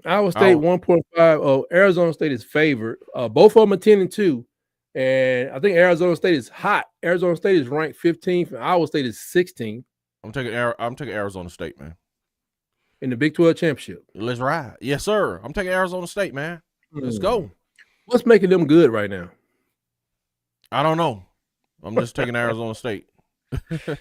Iowa State 1.5. Oh, Arizona State is favored. Both of them are 10-2, and I think Arizona State is hot. Arizona State is ranked 15th, and Iowa State is 16th. I'm taking Arizona State, man. In the Big 12 championship. Let's ride. Yes, sir. I'm taking Arizona State, man. Let's go. What's making them good right now? I don't know. I'm just taking Arizona State.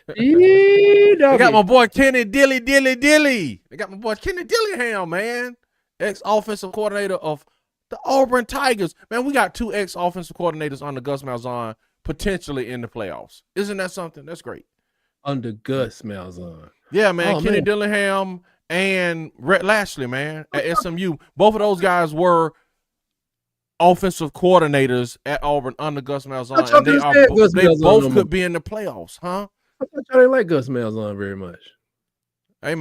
They got my boy Kenny Dilly. They got my boy Kenny Dillingham, man. Ex-offensive coordinator of the Auburn Tigers. Man, we got 2 ex-offensive coordinators under Gus Malzahn potentially in the playoffs. Isn't that something? That's great. Under Gus Malzahn. Yeah, man. Kenny Dillingham and Rhett Lashley, man, at SMU. Both of those guys were offensive coordinators at Auburn under Gus Malzahn, and they both could be in the playoffs, huh? I thought y'all didn't like Gus Malzahn very much. That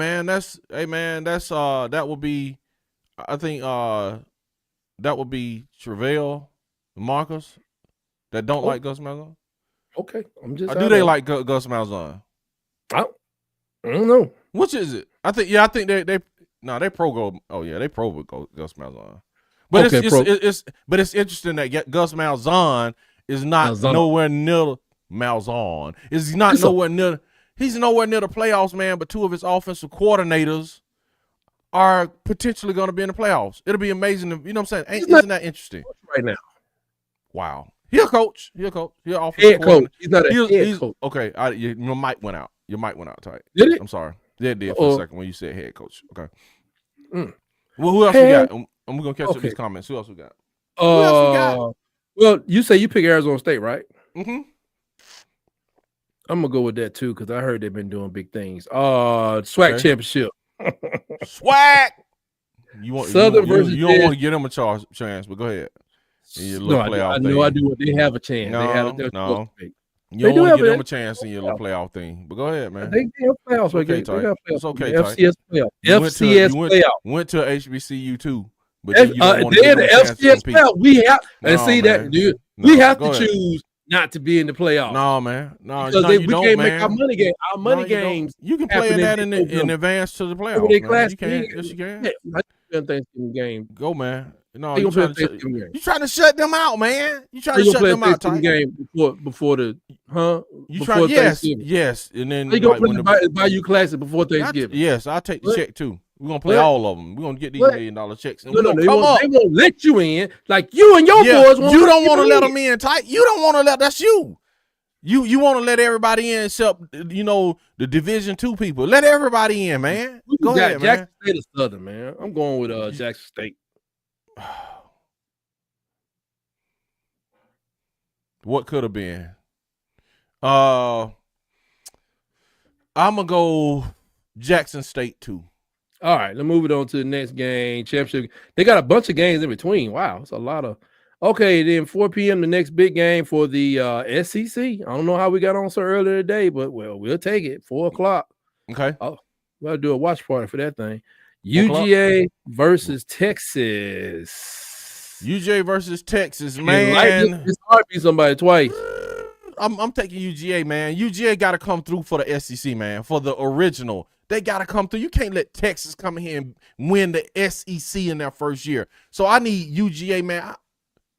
would be, I think that would be Travell, Marcus, that don't like Gus Malzahn. Okay, they like Gus Malzahn? I don't know. Which is it? I think they pro go. Oh yeah, they pro with Gus Malzahn. But it's interesting that Gus Malzahn is not nowhere near Malzahn. He's nowhere near the playoffs, man. But 2 of his offensive coordinators are potentially going to be in the playoffs. It'll be amazing. You know what I'm saying? Isn't that interesting? Right now. Wow. He'll coach. He'll offensive head coach. He's not a head coach. Okay. Your mic went out. Your mic went out tight. Did it? I'm sorry. Yeah, it did for a second when you said head coach. Okay. Well, who else we got? And we're going to catch up these comments. Who else we got? Well, you say you pick Arizona State, right? Mm-hmm. I'm gonna go with that too because I heard they've been doing big things. SWAC championship. SWAC. You don't want to give them a chance, but go ahead. I do. They have a chance. No. You don't want to give them a chance in your little playoff thing, but go ahead, man. They have playoffs. Okay, it's okay. FCS playoff. FCS playoff. Went to HBCU too, but they're the FCS playoff. We have that, dude. We have to choose not to be in the playoffs. No, man. No, because we can't make our money game. Our money games. You can play that in advance to the playoffs. You can. Yes, you can. Thanksgiving game. Go, man. No, you trying to shut them out, man. You trying to shut them out, Ty. Game before the yes, and then you gonna play the Bayou Classic before Thanksgiving. Yes, I'll take the check too. We're gonna play all of them. We're gonna get these $1 million checks. And they won't let you in. Like you and your boys. You don't want to let them in, Ty. You don't want to let. That's you. You want to let everybody in except the Division II people. Let everybody in, man. Go ahead, man. Jackson State is Southern, man. I'm going with Jackson State. What could have been? I'm gonna go Jackson State too. All right, let's move it on to the next game. Championship. They got a bunch of games in between. Wow, it's a lot of. Okay, then 4 p.m. the next big game for the SEC. I don't know how we got on so early today, but we'll take it. 4 o'clock. Okay. Oh, we'll do a watch party for that thing. UGA versus Texas. UGA versus Texas, man. It's hard to beat somebody twice. I'm taking UGA, man. UGA got to come through for the SEC, man. For the original, they got to come through. You can't let Texas come in here and win the SEC in their first year. So I need UGA, man.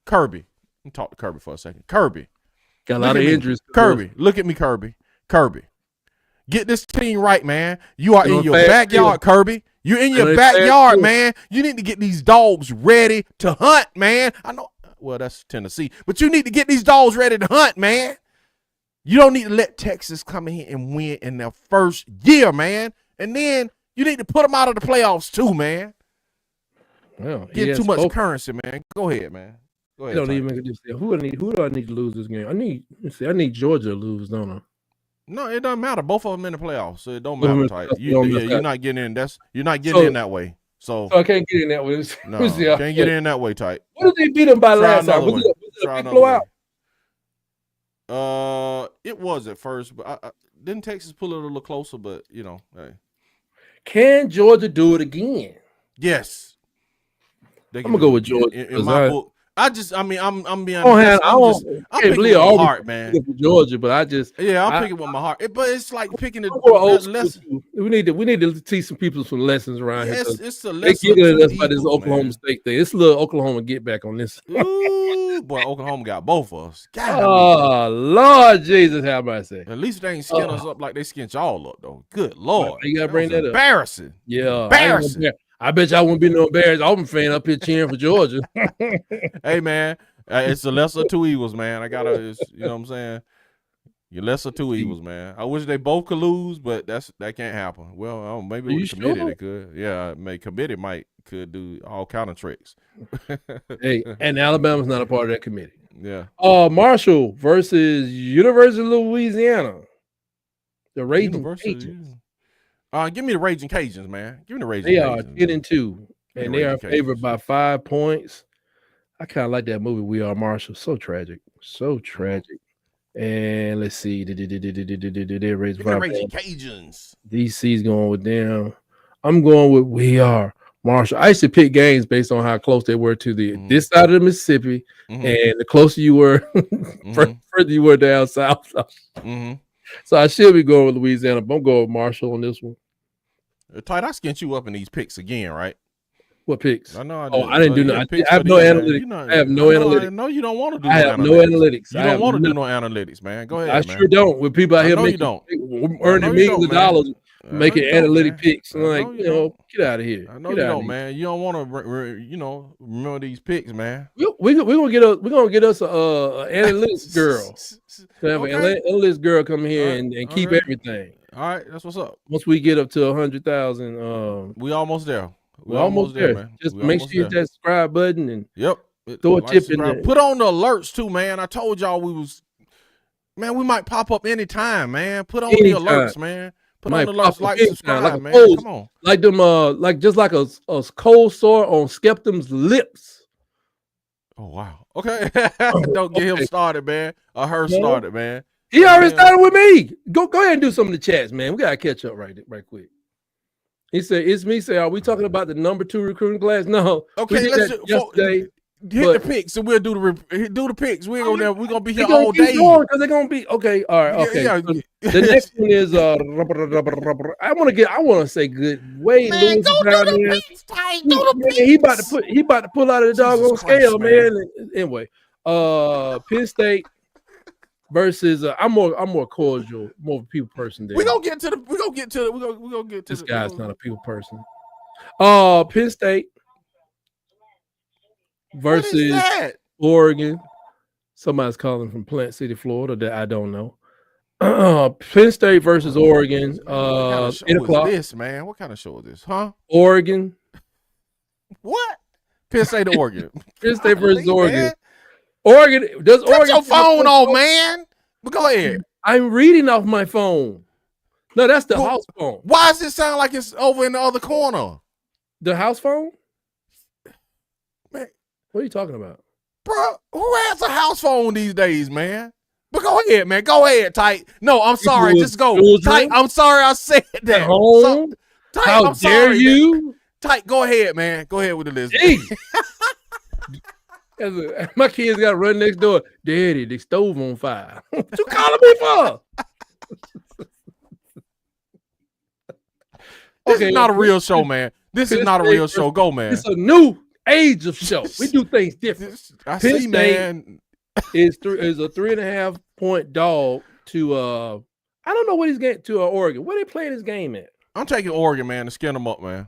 Kirby. Let me talk to Kirby for a second. Kirby. Got a lot of injuries. Kirby. Look at me, Kirby. Kirby. Get this team right, man. You are in your backyard, Kirby. You're in your backyard, man. You need to get these dogs ready to hunt, man. I know. Well, that's Tennessee. But you need to get these dogs ready to hunt, man. You don't need to let Texas come in here and win in their first year, man. And then you need to put them out of the playoffs too, man. Well, get too much currency, man. Go ahead, man. Go ahead. Don't even make a difference. Who do I need to lose this game? I need Georgia to lose, don't I? No, it doesn't matter. Both of them in the playoffs, so it don't matter. You're not getting in. You're not getting in that way. So I can't get in that way. No, can't get in that way, tight. What did they beat them by last time? Was it a big blowout? It was at first, but didn't Texas pull it a little closer? But hey. Can Georgia do it again? Yes. I'm gonna go with Georgia. In my book, I'm being honest. I'm picking with my heart, man. Georgia, but I'm picking with my heart. But it's like picking the lesson. We need to teach some people some lessons around here. It's a lesson. They get us by this Oklahoma State thing. It's a little Oklahoma get back on this. Ooh, boy, Oklahoma got both of us. Oh Lord Jesus, how about I say? At least they ain't skin us up like they skinned y'all up though. Good Lord, you gotta bring that up. Embarrassing. Yeah, embarrassing. I bet y'all wouldn't be no embarrassed Auburn fan up here cheering for Georgia. Hey, man, it's the lesser of two evils, man. You know what I'm saying? Your lesser two evils, man. I wish they both could lose, but that can't happen. Well, maybe with the committee it could. Yeah, committee could do all kind of tricks. Hey, and Alabama's not a part of that committee. Yeah. Marshall versus University of Louisiana. The Raging Cajuns. Give me the Raging Cajuns, man. Give me the Raging They Cajuns. are 10-2, and they are favored by 5 points. I kind of like that movie, We Are Marshall. So tragic. So tragic. And let's see. They raised 5 Raging Cajuns. DC's going with them. I'm going with We Are Marshall. I used to pick games based on how close they were to this side of the Mississippi, and the closer you were, further you were down south. So I should be going with Louisiana, but I'm going with Marshall on this one. Tight, I skint you up in these picks again, right? What picks? I know I did. Oh, I didn't do no. I have no analytics. I have no analytics. No, you don't want to do. I have no analytics. You don't want to do no analytics, man. Go ahead. I sure don't. With people out here making earning millions of dollars, making analytic picks, I'm like, get out of here. I know you don't, man. You don't want to, remember these picks, man. We're gonna get us a analytics girl. Have an analytics girl come here and keep everything. All right, that's what's up. Once we get up to 100,000, we almost there. We're almost there, man. Just make sure you hit that subscribe button and throw a tip in there. Put on the alerts too, man. I told y'all we might pop up anytime, man. Put on the alerts, man. Put on the alerts, like, subscribe, man. Come on. Like them, like a cold sore on Skeptum's lips. Oh wow. Okay. Don't get him started, man. Or her started, man. He already started with me. Go ahead and do some of the chats, man. We gotta catch up right quick. He said, "It's me." Say, are we talking about the number 2 recruiting class? No. Okay, let's yesterday. Hit the picks, and we'll do the picks. We're gonna be here all day because they're gonna be okay. All right, okay. Yeah. The next one is I want to say good. Wade Lewis go down do there. The picks, Ty. Do the picks. He about to pull out of the doggone scale, man. Anyway, Penn State versus I'm more cordial, more of a people person there. We're gonna get to this guy's not a people person. Penn State versus Oregon. Somebody's calling from Plant City, Florida that I don't know. Penn State versus Oregon. 8 o'clock. This, man. What kind of show is this, huh? Oregon. What? Penn State to Oregon. Penn State versus Oregon. Man. Oregon. Does Put Oregon your phone on, man? But go ahead. I'm reading off my phone. No, that's the house phone. Why does it sound like it's over in the other corner? The house phone? Man. What are you talking about? Bro, who has a house phone these days, man? But go ahead, man. Go ahead, Tight. No, I'm sorry. Just go. Tight, I'm sorry I said that. Tight, how dare you? Tight, go ahead, man. Go ahead with the list. My kids got to run next door. Daddy, the stove on fire. What you calling me for? This is not a real show, man. This is not a real show. Go, man. It's a new age of show. We do things different. I see, man. Is a 3.5 point dog to I don't know what he's getting to Oregon. Where they playing this game at? I'm taking Oregon, man, to skin them up, man.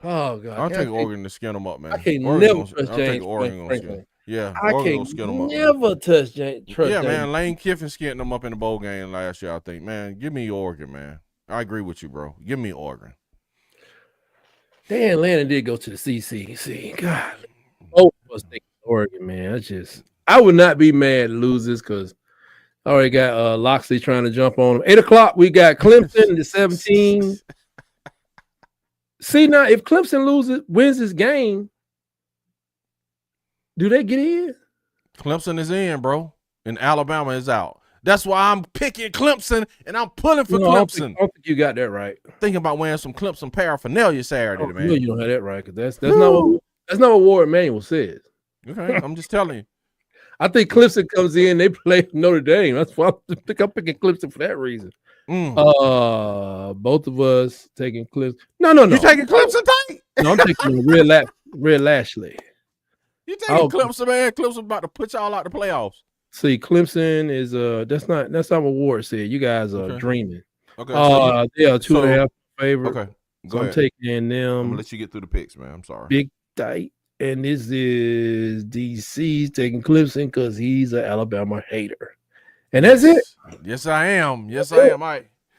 Oh God, I'm taking Oregon to skin them up, man. I can't never trust James Franklin. Yeah, I can't never touch James. Yeah, man. Lane Kiffin skinned them up in the bowl game last year. I think, man. Give me Oregon, man. I agree with you, bro. Give me Oregon. Dan Lannon did go to the CC. God, both of us think Oregon, man. I would not be mad to lose this because I already got Loxley trying to jump on him. 8 o'clock, we got Clemson to 17. See, now, if Clemson wins this game, do they get in? Clemson is in, bro, and Alabama is out. That's why I'm picking Clemson, and I'm pulling for Clemson. I don't think you got that right. Thinking about wearing some Clemson paraphernalia Saturday, man. No, you don't have that right, because that's not what Warren Manuel says. Okay, I'm just telling you. I think Clemson comes in, they play Notre Dame. That's why I'm picking Clemson for that reason. Both of us taking Clemson. No. You taking Clemson, Tank? No, I'm taking Red Lashley. You taking Clemson, man? Clemson about to put y'all out the playoffs. See, Clemson is that's not what Ward said. You guys are dreaming. Okay. They are 2.5 favorite. Okay. I'm taking them. I'm gonna let you get through the picks, man. I'm sorry. Big tight. And this is DC's taking Clemson because he's an Alabama hater. And that's it. Yes, I am. Yes, I am.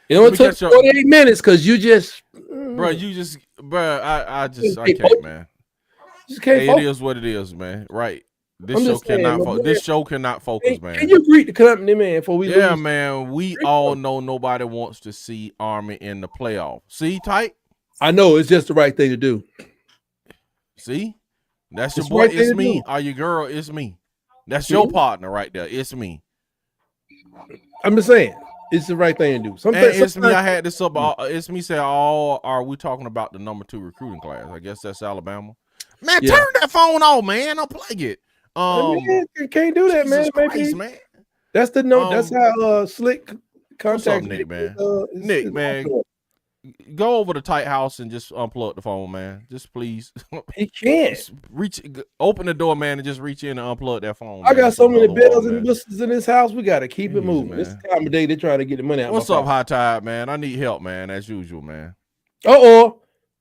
You know, it took 48 minutes because you just. Bro, I can't, man. Just can't it is what it is, man. Right. This show cannot focus, man. Can you greet the company, man, before we lose? Yeah, man. We all know nobody wants to see Army in the playoff. See, Tight? I know. It's just the right thing to do. See? That's your boy. It's me. Or your girl. It's me. That's your partner right there. It's me. I'm just saying. It's the right thing to do. It's me. I had this up. It's me saying, are we talking about the number 2 recruiting class? I guess that's Alabama. Man, turn that phone off, man. I'll play it. You can't do that, man. Christ, man. That's the note. That's how Slick contacts Nick, man. Nick, man. go over to Tight House and just unplug the phone, man. Just please. He can't. Open the door, man, and just reach in and unplug that phone. I got so many bells and whistles in this house. We got to keep it moving. Man. This time of day, they trying to get the money out. What's up, High Tide, man? I need help, man, as usual, man.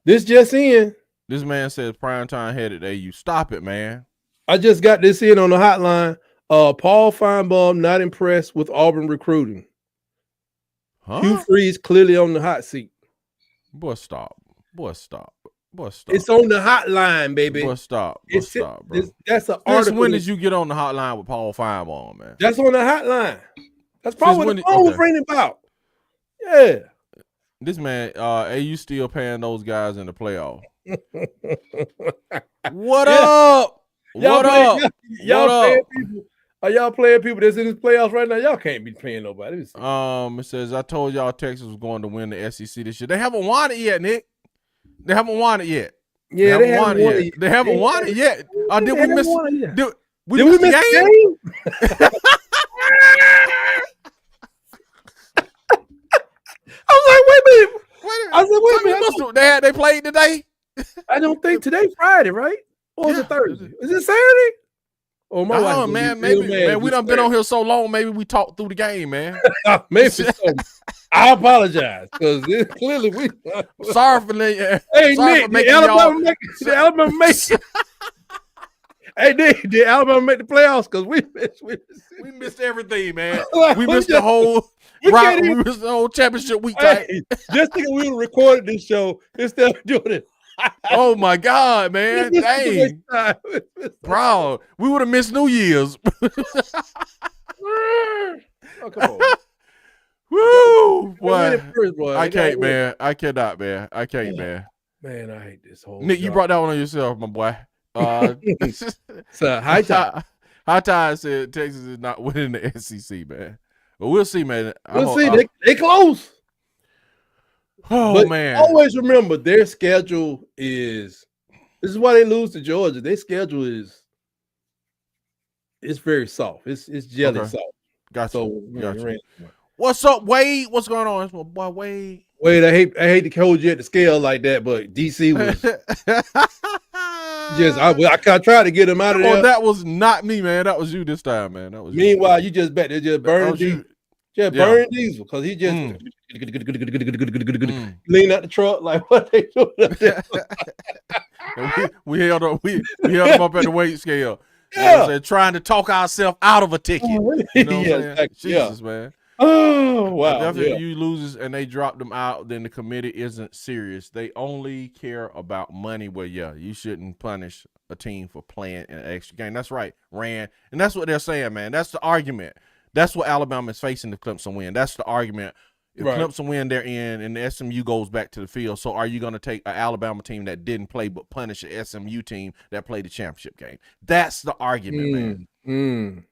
This just in. This man says primetime headed there. You stop it, man. I just got this in on the hotline. Paul Feinbaum not impressed with Auburn recruiting. Hugh Freeze clearly on the hot seat. Boy, stop. It's on the hotline, baby. Boy, stop. Bro. That's an article. When did you get on the hotline with Paul Feinbaum, man? That's on the hotline. That's probably what the phone was ringing about. Yeah. This man, are you still paying those guys in the playoff? What up? What up? Are y'all playing people that's in this playoffs right now? Y'all can't be paying nobody. It says, I told y'all Texas was going to win the SEC this year. They haven't won it yet, Nick. They haven't won it yet. Yeah, they haven't won it yet. They haven't won it yet. Did we miss the game? I was like, wait a minute. Wait a minute. They played today? I don't think today Friday, right? Or is it Thursday? Is it Saturday? Oh, my wife. Man, maybe, man, we done been on here so long, maybe we talked through the game, man. Maybe so. I apologize, because clearly we. Sorry for that. Hey, Nick, did Alabama make Hey, Nick, did Alabama make the playoffs? Because we missed everything, man. We missed the whole. We missed the whole championship week. Hey, just thinking we would have recorded this show instead of doing it. Oh my God, man! Dang, bro, we would have missed New Year's. Come on. Woo, boy! I can't, man. I cannot, man. I can't, man. Man, I hate this whole. Nick, you brought that one on yourself, my boy. So High Tide said Texas is not winning the SEC, man. But we'll see, man. We'll see. They close. Oh, man. Always remember their schedule is this is why they lose to Georgia. Their schedule is very soft. It's jelly soft. Gotcha. So, gotcha. What's up, Wade? What's going on? It's my boy Wade. Wade, I hate to hold you at the scale like that, but DC was I tried to get him out of there. Oh, that was not me, man. That was you this time, man. That was Meanwhile, you just bet they just burning diesel. Burning diesel because he just lean out the truck like what they doing up there. we held him up at the weight scale. You know what I'm saying? Trying to talk ourselves out of a ticket. You know what I'm saying? Exactly. Jesus, man. Oh, wow. Definitely you loses and they drop them out, then the committee isn't serious. They only care about money. Well, yeah, you shouldn't punish a team for playing an extra game. That's right, Rand. And that's what they're saying, man. That's the argument. That's what Alabama is facing if Clemson win. That's the argument. If Clemson win, they're in, and the SMU goes back to the field. So are you going to take an Alabama team that didn't play but punish an SMU team that played the championship game? That's the argument, man.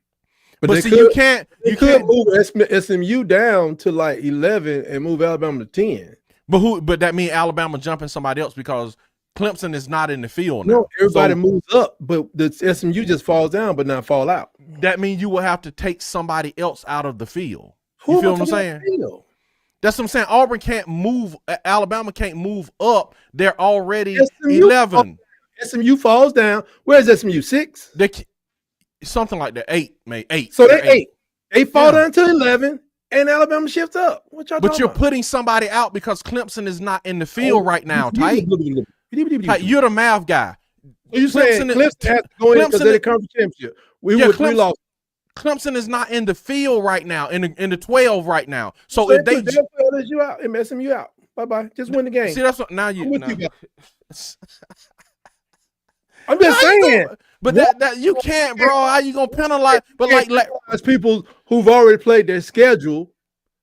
But see, you can't move SMU down to like 11 and move Alabama to 10. But that means Alabama jumping somebody else because Clemson is not in the field now. No, everybody moves up, but the SMU just falls down, but not fall out. That means you will have to take somebody else out of the field. You feel what I'm saying? That's what I'm saying. Auburn can't move. Alabama can't move up. They're already 11. SMU falls down. Where's SMU? 6? Something like that. 8. So they're 8. They fall down to 11, and Alabama shifts up. But you're putting somebody out because Clemson is not in the field right now, Ty. You're the math guy. So you saying Clemson has to go in because they're the conference championship. We lost. Clemson is not in the field right now, in the 12 right now. So if they you out, SMU out. Bye. Just win the game. See, that's what now you. I'm just saying. But that you can't, bro. How you gonna penalize? But like people who've already played their schedule,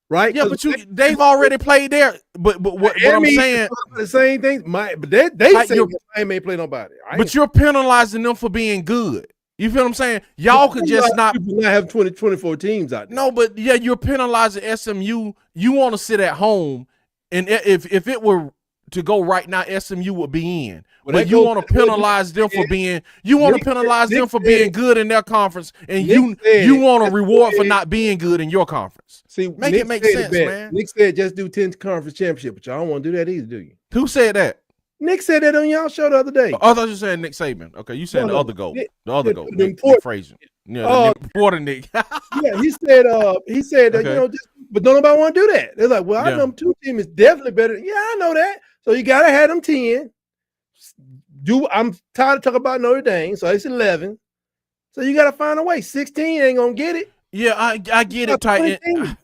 right? Yeah, but they've already played there. But what I'm saying, the same thing. But they say they may play nobody. But you're penalizing them for being good. You feel what I'm saying? Y'all could just not have 24 teams out there. No, but yeah, you're penalizing SMU. You want to sit at home, and if it were to go right now, SMU would be in. But you want to penalize them for being being good in their conference, and you want to reward for not being good in your conference. See, make it make sense, man. Nick said just do 10 conference championship, but y'all don't want to do that either, do you? Who said that? Nick said that on y'all show the other day. I thought you said Nick Saban. Okay, you said the other goat. The other goat, Nick Frazier. Yeah, important Nick. Yeah, he said that, but don't nobody want to do that. They're like, well, our number 2 team is definitely better. Yeah, I know that. So you gotta have them 10. I'm tired of talking about Notre Dame, so it's 11. So you gotta find a way. 16 ain't gonna get it. Yeah, I get it, Titan.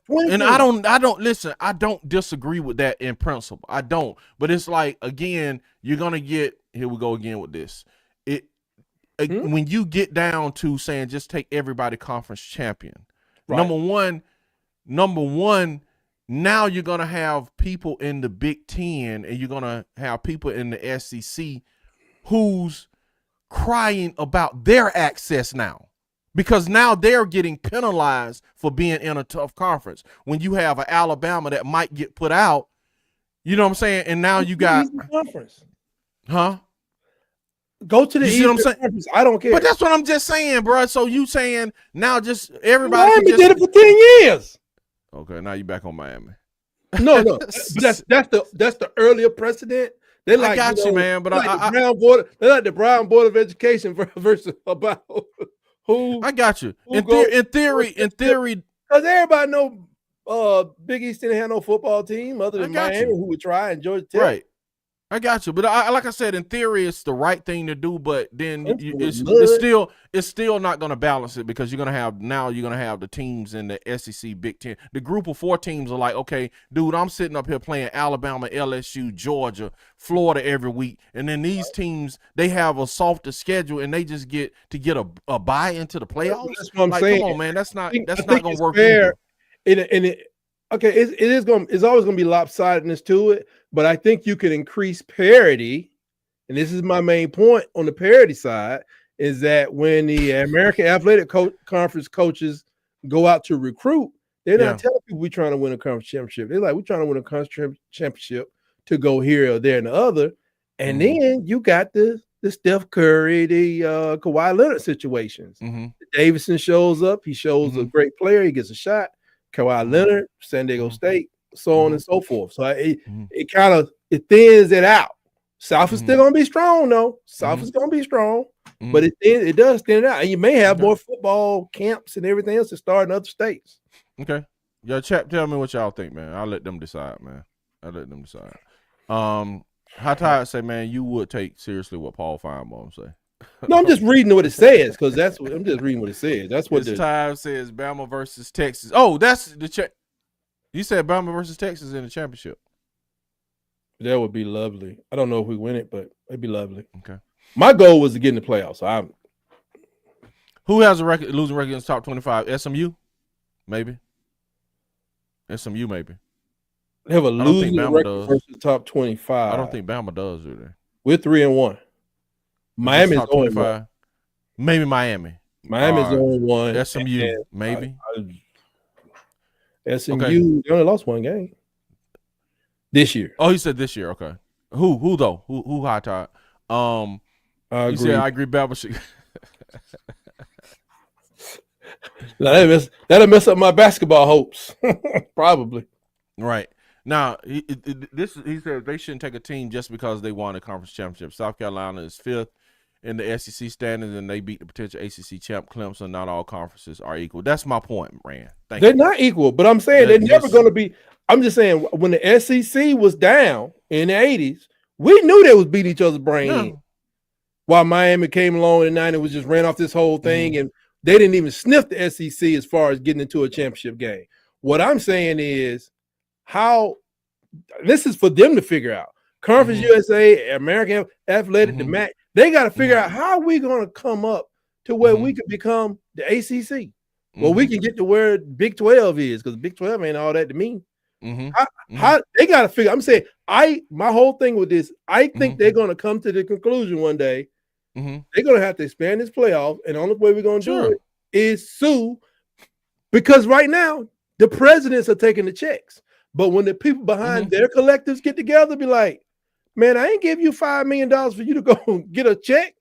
And I don't listen. I don't disagree with that in principle. I don't. But it's like, again, you're gonna get. Here we go again with this. When you get down to saying just take everybody conference champion, right. Number one. Now you're gonna have people in the Big Ten, and you're gonna have people in the SEC who's crying about their access now. Because now they're getting penalized for being in a tough conference. When you have an Alabama that might get put out, you know what I'm saying? And now you got conference. Huh? Go to the Eastern Conference. I don't care. But that's what I'm just saying, bro. So you saying now just everybody Miami did it for 10 years. Okay, now you back on Miami. No. But that's the earlier precedent. They're like, I got you, man. But they're like the Brown Board of Education versus about who. I got you. In theory, because everybody know Big East didn't have no football team other than Miami, who would try, and Georgia Tech. Right. I got you, but like I said, in theory, it's the right thing to do. But then it's still not going to balance it, because you're going to have the teams in the SEC Big Ten. The group of 4 teams are like, okay, dude, I'm sitting up here playing Alabama, LSU, Georgia, Florida every week, and then these teams, they have a softer schedule, and they just get a bye into the playoffs. That's what I'm saying. Come on, man, that's not going to work. Fair. It's always going to be lopsidedness to it, but I think you can increase parity, and this is my main point on the parity side, is that when the American Athletic Conference coaches go out to recruit, they're not telling people we're trying to win a conference championship. They're like, we're trying to win a conference championship to go here or there and the other, and then you got the Steph Curry, the Kawhi Leonard situations. Davidson shows up, he shows a great player, he gets a shot. Kawhi Leonard, San Diego State, so on and so forth. So it thins it out. South is still going to be strong, though. South is going to be strong, but it does thin it out. And you may have more football camps and everything else to start in other states. Okay. Yo, chat, tell me what y'all think, man. I'll let them decide, man. How Tired say, man, you would take seriously what Paul Feinbaum say. No, I'm just reading what it says, because I'm just reading what it says. That's what this time says. Bama versus Texas. Oh, that's the you said Bama versus Texas in the championship. That would be lovely. I don't know if we win it, but it'd be lovely. Okay. My goal was to get in the playoffs. So who has a losing record in the top 25? SMU, maybe. SMU, maybe. They have a losing record versus the top 25. I don't think Bama does, do they? We're 3-1. Miami's 0-1. Maybe Miami. Miami's 0-1. SMU, maybe. SMU, they only lost 1 game this year. Oh, he said this year. Okay. Who though? Who High Tide? You said I agree. Bama. That'll mess up my basketball hopes. Probably. Right. Now, he said they shouldn't take a team just because they won a conference championship. South Carolina is 5th in the SEC standings, and they beat the potential ACC champ Clemson. Not all conferences are equal. That's my point, Rand. They're not equal, but I'm saying they're never going to be. I'm just saying, when the SEC was down in the 80s, we knew they was beat each other's brain in. While Miami came along in the 90s, was just ran off this whole thing, and they didn't even sniff the SEC as far as getting into a championship game. What I'm saying is, how this is for them to figure out. Conference USA, American Athletic, the MAC, they got to figure out how we going to come up to where we can become the ACC. Well, we can get to where Big 12 is, because Big 12 ain't all that to me. How they got to figure. I'm saying, my whole thing with this, I think they're going to come to the conclusion one day. They're going to have to expand this playoff, and the only way we're going to do it is sue, because right now the presidents are taking the checks. But when the people behind their collectives get together, be like, man, I ain't give you $5 million for you to go get a check.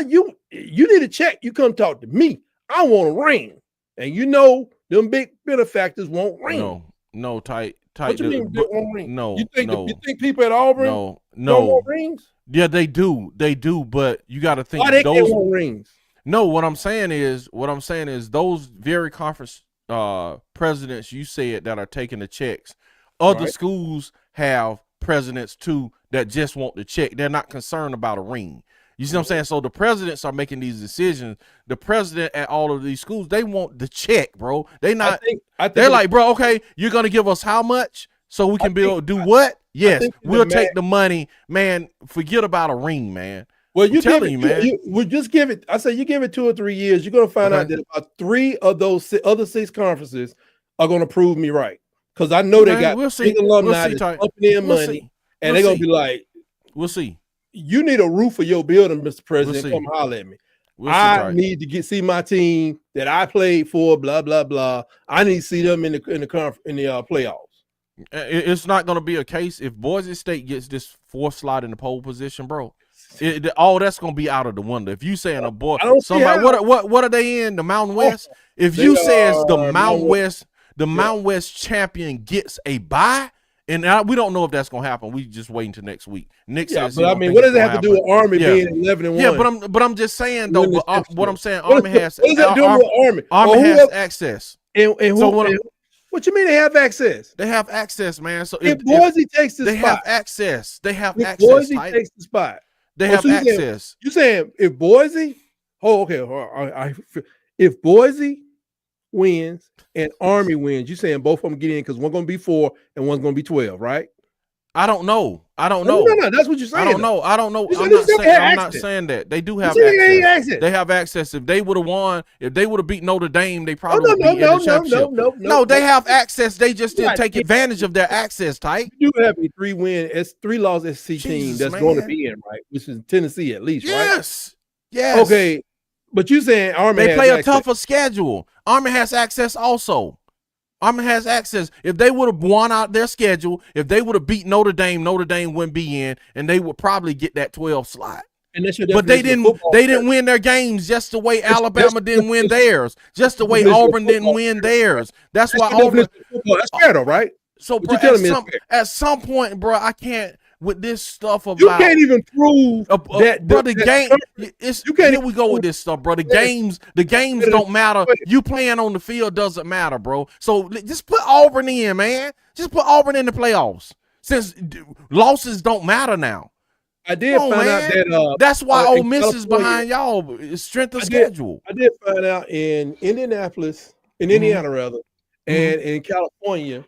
You need a check. You come talk to me. I want a ring. And you know them big benefactors won't ring. No, tight. What you mean they won't ring? No, you think people at Auburn don't want rings? Yeah, they do, but you got to think why they can't want rings. No, what I'm saying is those very conference presidents you said that are taking the checks, other schools have presidents too that just want the check. They're not concerned about a ring. You see what I'm saying? So the presidents are making these decisions. The president at all of these schools, they want the check, bro. They not. I think they're like, bro, okay, you're gonna give us how much so we can do what? Yes, we'll take the money, man. Forget about a ring, man. Well, you telling you, man. We'll just give it. I say you give it 2 or 3 years. You're gonna find out that about 3 of those other 6 conferences are gonna prove me right. Because I know they got big alumni that's pumping in money, and they're gonna be like, we'll see. You need a roof for your building, Mr. President. Come holler at me. I need to see my team that I played for. Blah blah blah. I need to see them in the playoffs. It's not going to be a case if Boise State gets this 4th slot in the pole position, bro. All that's going to be out of the window. If you saying a boy, somebody, what are they in the Mountain West? If you says the Mountain West champion gets a bye. And we don't know if that's gonna happen. We just waiting until next week. Nick says, but I mean, what does it have to do with Army being 11-1? Yeah, but I'm just saying though. What I'm saying, Army has. What does that do with Army? Army has access. What you mean they have access? They have access, man. So if Boise takes the spot, they have access. They have access. Boise takes the spot. They have access. You saying if Boise? Oh, okay. If Boise wins and Army wins, you saying both of them get in because one's going to be 4 and one's going to be 12, right? I don't know. No, that's what you're saying. I don't know. I'm not saying that. They do have access. They have access. If they would have won, if they would have beat Notre Dame, they probably would be in the championship. No, they have access. They just didn't take advantage of their access, Tyke. You have a 3-loss SC team that's going to be in, right? Which is Tennessee at least, right? Yes. Okay. But you saying Army they play a tougher schedule. Army has access also. Army has access. If they would have won out their schedule, if they would have beat Notre Dame wouldn't be in, and they would probably get that 12 slot. But they didn't win their games just the way Alabama didn't win theirs, just the way Auburn didn't win theirs. That's why Auburn. That's fair though, right? So bro, at some point, bro, I can't. With this stuff about you can't even prove that, bro. The game, here we go with this stuff, bro. The games don't matter. You playing on the field doesn't matter, bro. So just put Auburn in, man. Just put Auburn in the playoffs since losses don't matter now. I did find out that that's why Ole Miss is behind y'all. Strength of schedule. I did find out in Indianapolis, Indiana rather, and in California.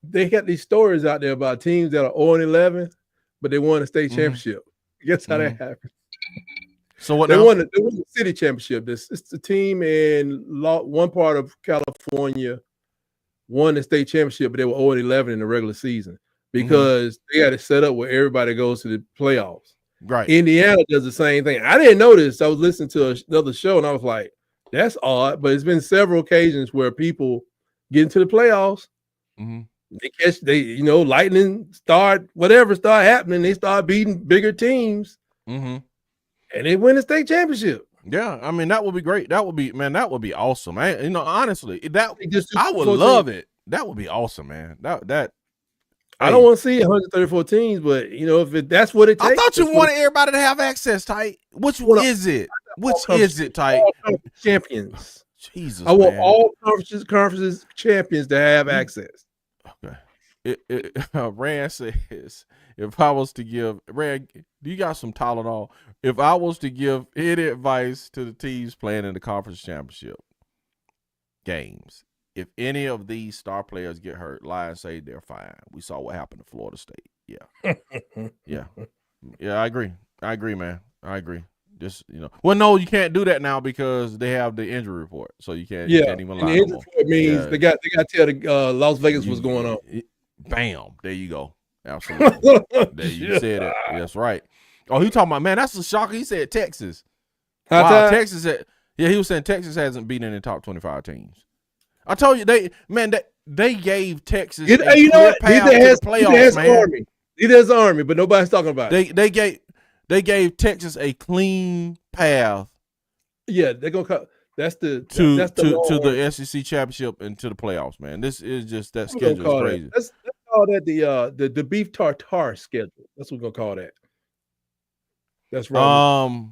They got these stories out there about teams that are 0-11, but they won a state championship. Guess how that happened? So what? They won the city championship. It's the team in one part of California won the state championship, but they were 0-11 in the regular season because they got it set up where everybody goes to the playoffs. Right. Indiana does the same thing. I didn't know this. I was listening to another show and I was like, that's odd. But it's been several occasions where people get into the playoffs. Lightning start happening. They start beating bigger teams, and they win the state championship. Yeah, I mean that would be great. That would be awesome, man. Honestly, I would love it. That would be awesome, man. I don't want to see 134 teams, but if that's what it takes. I thought you wanted everybody to have access, Tyke. Which is it, Tyke? Champions. Jesus, I want all conferences champions to have access. Okay. Rand says, if I was to give Rand, do you got some Tylenol? If I was to give any advice to the teams playing in the conference championship games, if any of these star players get hurt, Lions say they're fine. We saw what happened to Florida State. Yeah. I agree, man. I agree. Just well, no, you can't do that now because they have the injury report, so you can't. You can't even lie. The injury report means they got to tell the Las Vegas what's going on. Bam, there you go. Absolutely, there you said it. That's right. Oh, he talking about, man, that's a shocker. He said Texas. Texas. He was saying Texas hasn't beaten any top 25 teams. I told you they gave Texas a clear path to the playoffs, man. Either it's Army, but nobody's talking about it. They gave Texas a clean path. Yeah, they're gonna cut. That's the SEC championship and to the playoffs, man. This is just that schedule is crazy. Let's call that the beef tartare schedule. That's what we're gonna call that. That's right.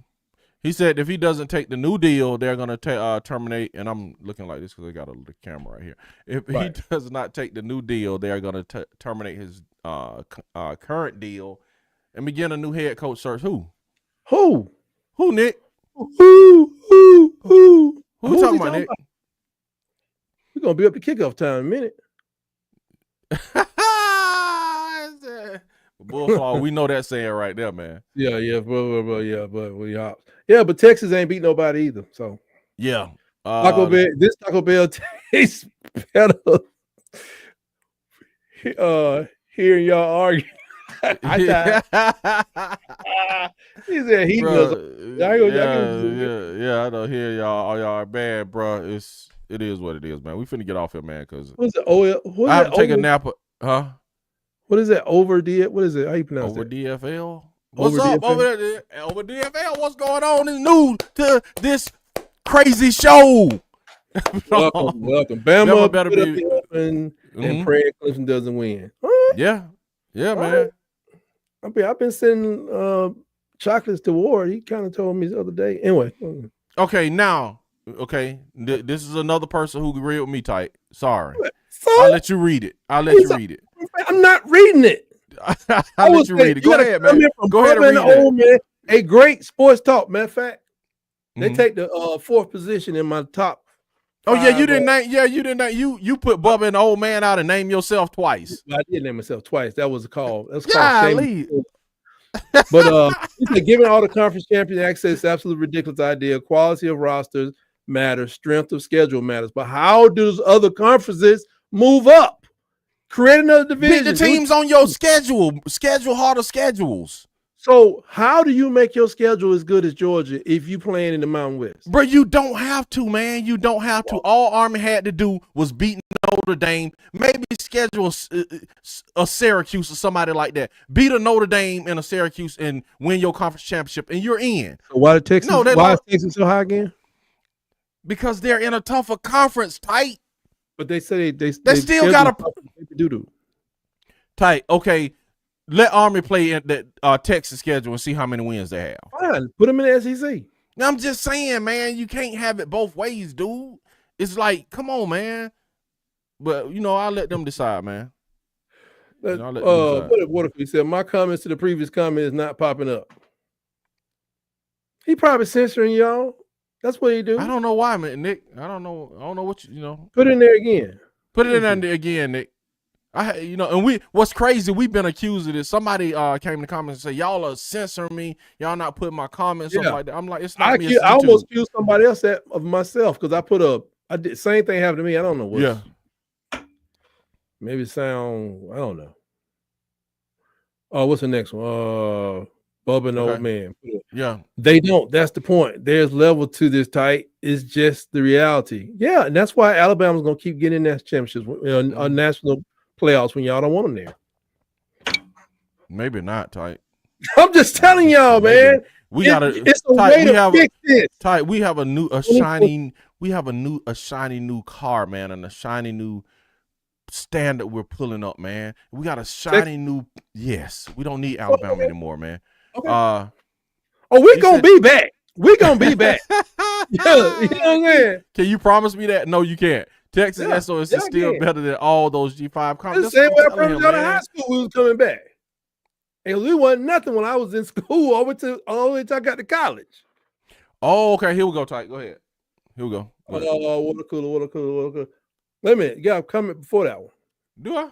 He said if he doesn't take the new deal, they're gonna terminate. And I'm looking like this because I got the camera right here. If he does not take the new deal, they're gonna terminate his current deal and begin a new head coach search. Who, Nick? Who talking about, Nick? We're gonna be up to kickoff time in a minute. Bullfrog, we know that saying right there, man. But Texas ain't beat nobody either. So yeah, Taco Bell tastes better. Hearing y'all argue. He said he does. I don't hear y'all are bad, bro. It is what it is, man. We finna get off here, man. Cause what's it? I have to take a nap. Huh? What is that? What is it? How you pronounce over that? DFL? What's up over there? Over DFL? What's going on is new to this crazy show. Welcome. Bama better be open and praying Clemson doesn't win. Yeah, man. I've been sending chocolates to Ward. He kind of told me the other day. Anyway. Okay, now. Okay, this is another person who agreed with me, tight. Sorry. So, I'll let you read it. I'm not reading it. I'll let you read it. Go ahead, man. Go ahead and read it. Man, a great sports talk. Matter of fact, they take the fourth position in my top. Oh yeah, you didn't name. Yeah, you didn't name. You put Bubba and the old man out and name yourself twice. I did name myself twice. That was called. That's called shame. But he said, giving all the conference champions access, absolutely ridiculous idea. Quality of rosters matters. Strength of schedule matters. But how does other conferences move up? Create another division. Beat the teams on your schedule. Schedule harder schedules. So how do you make your schedule as good as Georgia if you playing in the Mountain West? Bro, you don't have to, man. You don't have to. All Army had to do was beat Notre Dame. Maybe schedule a Syracuse or somebody like that. Beat a Notre Dame and a Syracuse and win your conference championship, and you're in. So why is Texas so high again? Because they're in a tougher conference, tight. But they say they still got a tight. Okay. Let Army play in the Texas schedule and see how many wins they have. Fine, put them in the SEC. Now, I'm just saying, man, you can't have it both ways, dude. It's like, come on, man. But I'll let them decide, man. What if he said my comments to the previous comment is not popping up? He probably censoring y'all. That's what he do. I don't know why, man, Nick. I don't know what Put it in there again. Put it in there again, Nick. And what's crazy, we've been accused of this. Somebody came in the comments and said, y'all are censoring me. Y'all not putting my comments up like that. I'm like, it's not me. I almost accused somebody else of myself because I did same thing happened to me. I don't know what. Yeah. Maybe sound, I don't know. Oh, what's the next one? Bubba and Old Man. Yeah. They don't. That's the point. There's level to this tight. It's just the reality. Yeah, and that's why Alabama's gonna keep getting that championships, national playoffs when y'all don't want them there. Maybe not, tight. I'm just telling y'all, man. It's a way to fix this. Tight. We have a shiny new car, man, and a shiny new standard we're pulling up, man. We got a shiny new. Yes, we don't need Alabama anymore, man. Okay. We're gonna be back. We're gonna be back. Yeah, you know what I'm saying? Can you promise me that? No, you can't. Texas SOS is still better than all those G5 conferences. The same way I promised out of high school we was coming back. And we wasn't nothing when I was in school all the way till I got to college. Oh, okay. Here we go, Tyke. Go ahead. Here we go. Water cooler. Wait a minute. You got a comment before that one. Do I?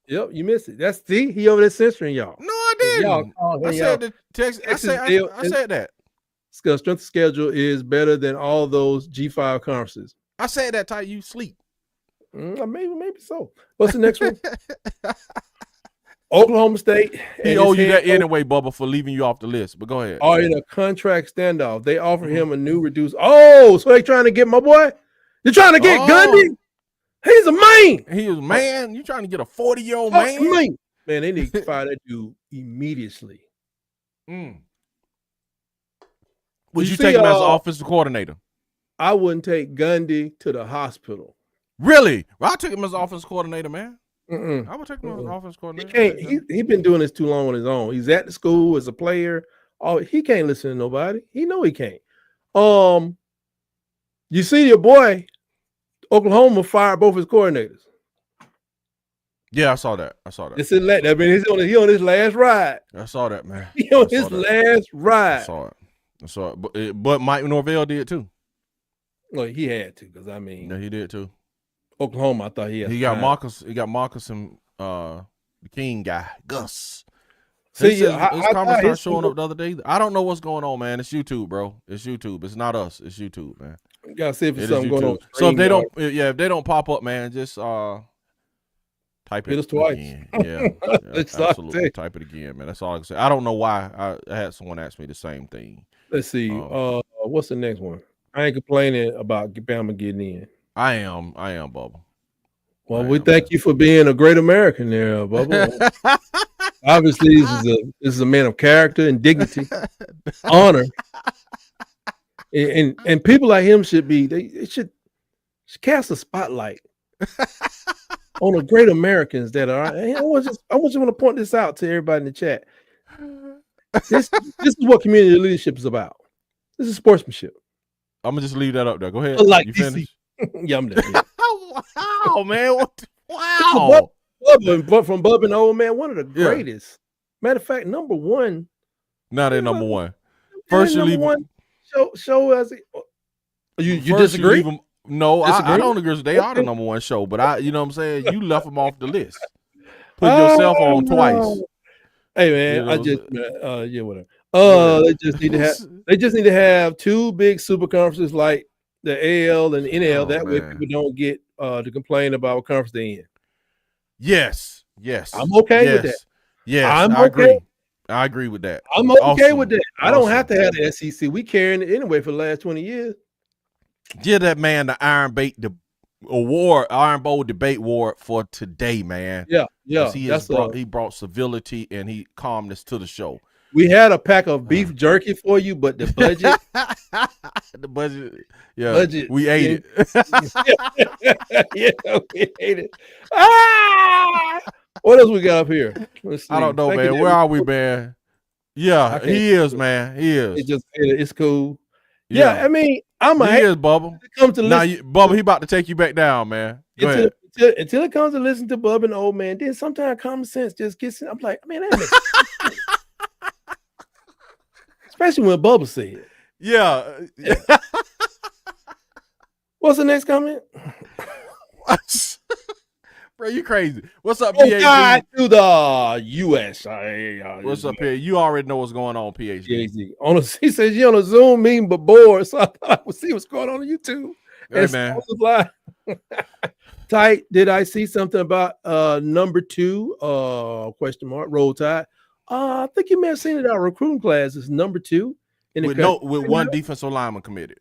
Yep, you missed it. He over there censoring y'all. No, I didn't. I said the Texas. I said that. Strength of schedule is better than all those G5 conferences. I said that, Ty. You sleep. Maybe so. What's the next one? Oklahoma State. He owe you that anyway, Bubba, for leaving you off the list. But go ahead. Are in a contract standoff. They offer him a new reduced. Oh, so they trying to get my boy? You're trying to get Gundy? He's a man. He was man. You trying to get a 40-year-old man? Man, they need to fire that dude immediately. Would you take him as offensive coordinator? I wouldn't take Gundy to the hospital. Really? Well, I took him as offensive coordinator, man. I would take him as offensive coordinator. He been doing this too long on his own. He's at the school as a player. Oh, he can't listen to nobody. He know he can't. You see your boy, Oklahoma fired both his coordinators. Yeah, I saw that. It's in that. I mean, he's on his last ride. I saw that, man. He on his last ride. I saw it. But Mike Norvell did too. Well, he had to, because I mean, he did too. Oklahoma, I thought he had. He got Marcus. He got Marcus and the King guy, Gus. See, his comments started showing up the other day. I don't know what's going on, man. It's YouTube, bro. It's YouTube. It's not us. It's YouTube, man. You gotta see if it's something going on. So if they don't pop up, man, just type it twice. Again. Yeah, absolutely. Type it again, man. That's all I can say. I don't know why. I had someone ask me the same thing. Let's see. What's the next one? I ain't complaining about Bama getting in. I am, Bubba. Well, we thank you for being a great American there, Bubba. Obviously, this is a man of character and dignity, honor, and people like him should be. They should cast a spotlight on the great Americans that are. I want to point this out to everybody in the chat. This is what community leadership is about. This is sportsmanship. I'm gonna just leave that up there. Go ahead. Like you finished? Yeah, I'm done. Yeah. Wow, man! Wow. From Bub and Old Man, one of the greatest. Matter of fact, number one. Now they're number one. First you leave one. Show us. You disagree? No, I don't agree. They are the number one show, but you know what I'm saying? You left them off the list. Put yourself on twice. Hey man, whatever. They just need to have two big super conferences like the AL and the NL. That way people don't get to complain about what conference they're in. Yes. I'm okay with that. Yes, I agree with that. I'm okay with that. I don't have to have the SEC. We carrying it anyway for the last 20 years. Give that man the Iron Bowl debate award for today, man. Yeah. He brought civility and calmness to the show. We had a pack of beef jerky for you, but the budget, we ate it. Yeah, we ate it. What else we got up here? I don't know, man. Where are we, man? Yeah, he is, man. He is. It's cool. Yeah, I mean, he is, Bubba. Bubba, he about to take you back down, man. Until it comes to listen to Bubba and the Old Man, then sometimes common sense just gets in. I'm like, man, that makes sense. Especially when Bubba said it. Yeah. What's the next comment? Bro, you crazy. What's up, PhD? God to the USA. What's up here? You already know what's going on, PhD. He says you're on a Zoom meeting but bored, so I thought I would see what's going on YouTube. Hey, man. Tight, did I see something about number 2? Question mark, Roll Tide. I think you may have seen it. Our recruiting class is number 2. With one defensive lineman committed.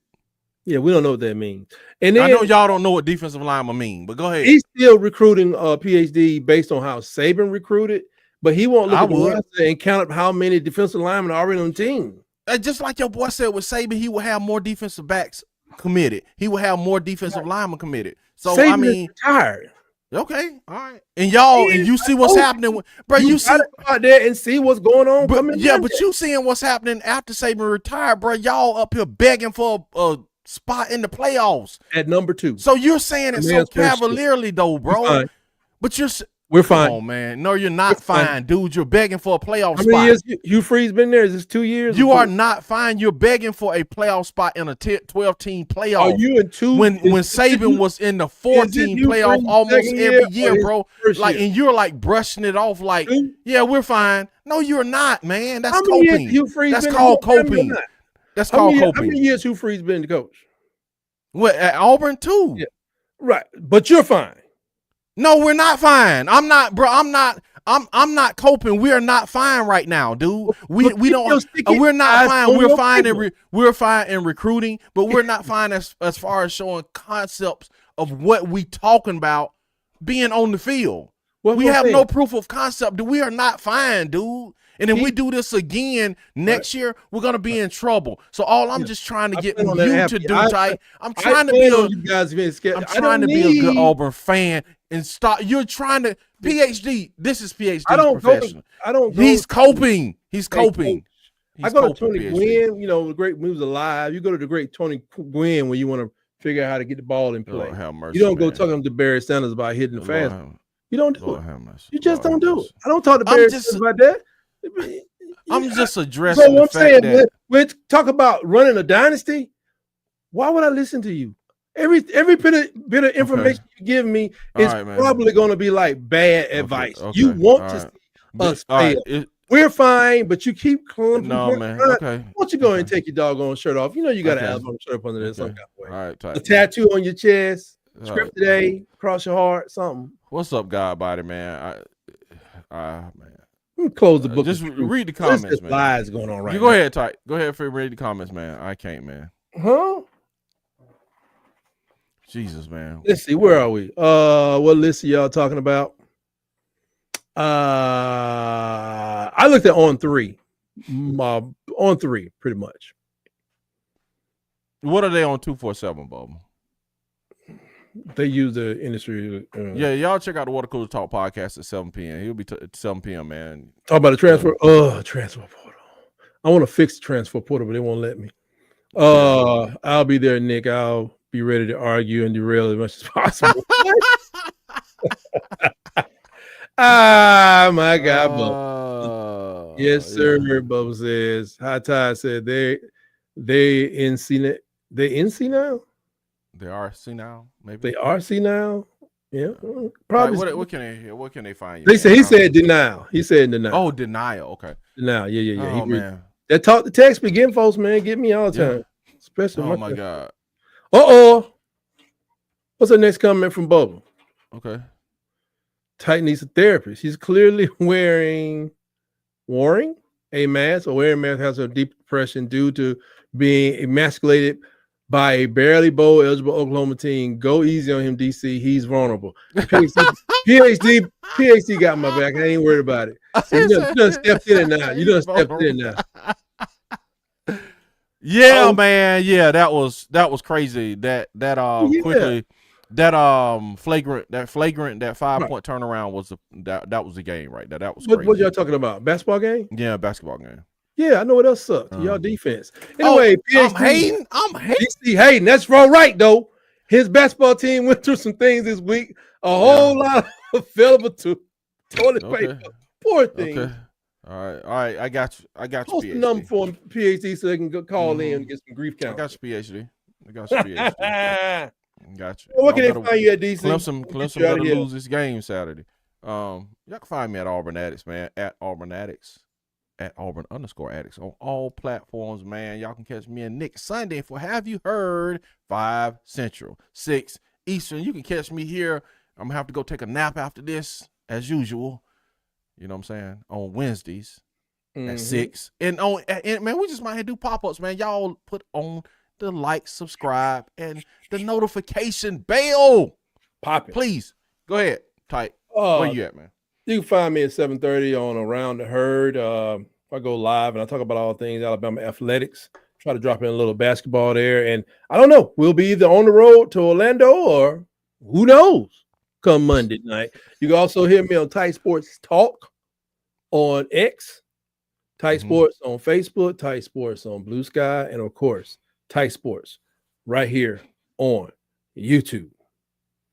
Yeah, we don't know what that means. And then, I know y'all don't know what defensive lineman mean, but go ahead. He's still recruiting PhD based on how Saban recruited, but he won't look at the roster and count up how many defensive linemen are already on the team. Just like your boy said with Saban, he will have more defensive backs committed. He will have more defensive linemen committed. So Saban is retired. Okay, all right. And you see what's happening, bro. You see out there and see what's going on. But you seeing what's happening after Saban retired, bro. Y'all up here begging for a spot in the playoffs at number 2. So you're saying it so cavalierly, though, bro. But we're fine. Oh man, no, you're not fine, dude. You're begging for a playoff spot. How many years Hugh Freeze been there? Is this 2 years? You are not fine. You're begging for a playoff spot in a 12-team playoff. Are you in 2? When Saban was in the 14 playoff almost every year, bro. Like, and you're like brushing it off, like, yeah, we're fine. No, you're not, man. That's coping. That's called coping. That's called coping. How many years Hugh Freeze been the coach? What, at Auburn too? Yeah, right. But you're fine. No, we're not fine. I'm not, bro. I'm not coping. We're not fine right now, dude. We don't. We're not fine. We're fine in recruiting, but we're not fine as far as showing concepts of what we talking about being on the field. We have no proof of concept. We are not fine, dude. And if we do this again next year, we're gonna be in trouble. So all I'm just trying to get you to do, Ty. I'm trying to be a good Auburn fan and stop. You're trying to PhD. This is PhD professional. He's coping. He's coping. I go to Tony Gwynn. You know, the great moves alive. You go to the great Tony Gwynn when you want to figure out how to get the ball in play. You don't go talking to Barry Sanders about hitting the fast. You don't do it. You just don't do it. I don't talk to Barry Sanders about that. I'm just addressing the fact that we talk about running a dynasty. Why would I listen to you? Every bit of information you give me is probably going to be like bad advice. You want to see us fail. We're fine, but you keep clumping. No, man. Why don't you go and take your doggone shirt off? You know you got an Alabama shirt up under there some kind of way. All right, a tattoo on your chest, script today, across your heart, something. What's up, God body, man? Man. Close the book. Just read the comments, man. Lies going on right now. Go ahead, Ty. Go ahead, read the comments, man. I can't, man. Huh? Jesus, man. Let's see. Where are we? What list are y'all talking about? I looked at on three, pretty much. What are they on 247, Bob? They use the industry. Yeah, y'all check out the Water Cooler Talk podcast at 7 p.m. He'll be at 7 p.m., man. Talk about the transfer. Transfer portal. I want to fix the transfer portal, but they won't let me. I'll be there, Nick. I'll be ready to argue and derail as much as possible. My God, Bubba. Yes, sir. Yeah. Bubba says. High Tide said they in senile. They in senile? They are senile, maybe. They are senile. Yeah, probably. Right, what can they find you? He said denial. He said denial. Oh, denial. Okay. Denial. Yeah. Oh, man. That talk the text begin, folks, man. Get me all the time. Especially my God. What's the next comment from Bubba? Okay. Tight needs a therapist. He's clearly wearing a mask, or wearing a mask has a deep depression due to being emasculated by a barely bowl eligible Oklahoma team. Go easy on him, DC. He's vulnerable. PhD got my back. I ain't worried about it. So you done stepped in it now. You done stepped in now. Yeah, man. Yeah, that was crazy. That quickly. That flagrant 5-point turnaround was that was the game right there. That was crazy. What y'all talking about? Basketball game? Yeah, basketball game. Yeah, I know what else sucked. Y'all defense. Anyway, I'm hating. DC hating. That's all right though. His basketball team went through some things this week. A whole lot of available to toilet paper. Poor thing. Okay. All right. I got you. Post the number for PhD so they can call in and get some grief count. I got your PhD. Got you. Well, what can they find you at DC? Clemson better lose this game Saturday. Y'all can find me at Auburn Addicts, man. At Auburn Addicts. At Auburn_Addicts on all platforms, man. Y'all can catch me and Nick Sunday for Have You Heard? 5 Central, 6 Eastern. You can catch me here. I'm gonna have to go take a nap after this, as usual. You know what I'm saying? On Wednesdays at 6. And man, we just might have to do pop-ups, man. Y'all put on the like, subscribe, and the notification bell. Pop it. Please. Go ahead. Tight. Where you at, man? You can find me at 7:30 on Around the Herd. I go live and I talk about all things Alabama athletics. Try to drop in a little basketball there. And I don't know. We'll be either on the road to Orlando or who knows come Monday night. You can also hear me on Tight Sports Talk on X, Tight Sports on Facebook, Tight Sports on Blue Sky, and of course, Tight Sports right here on YouTube.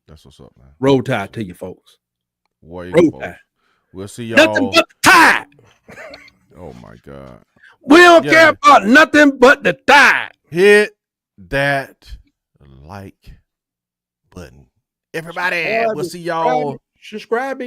That's what's up, man. Roll Tide to you folks. Roll Tide. We'll see y'all. Nothing but the tide. Oh my God. We don't care about nothing but the tide. Hit that like button. Everybody, we'll see y'all. Subscribe.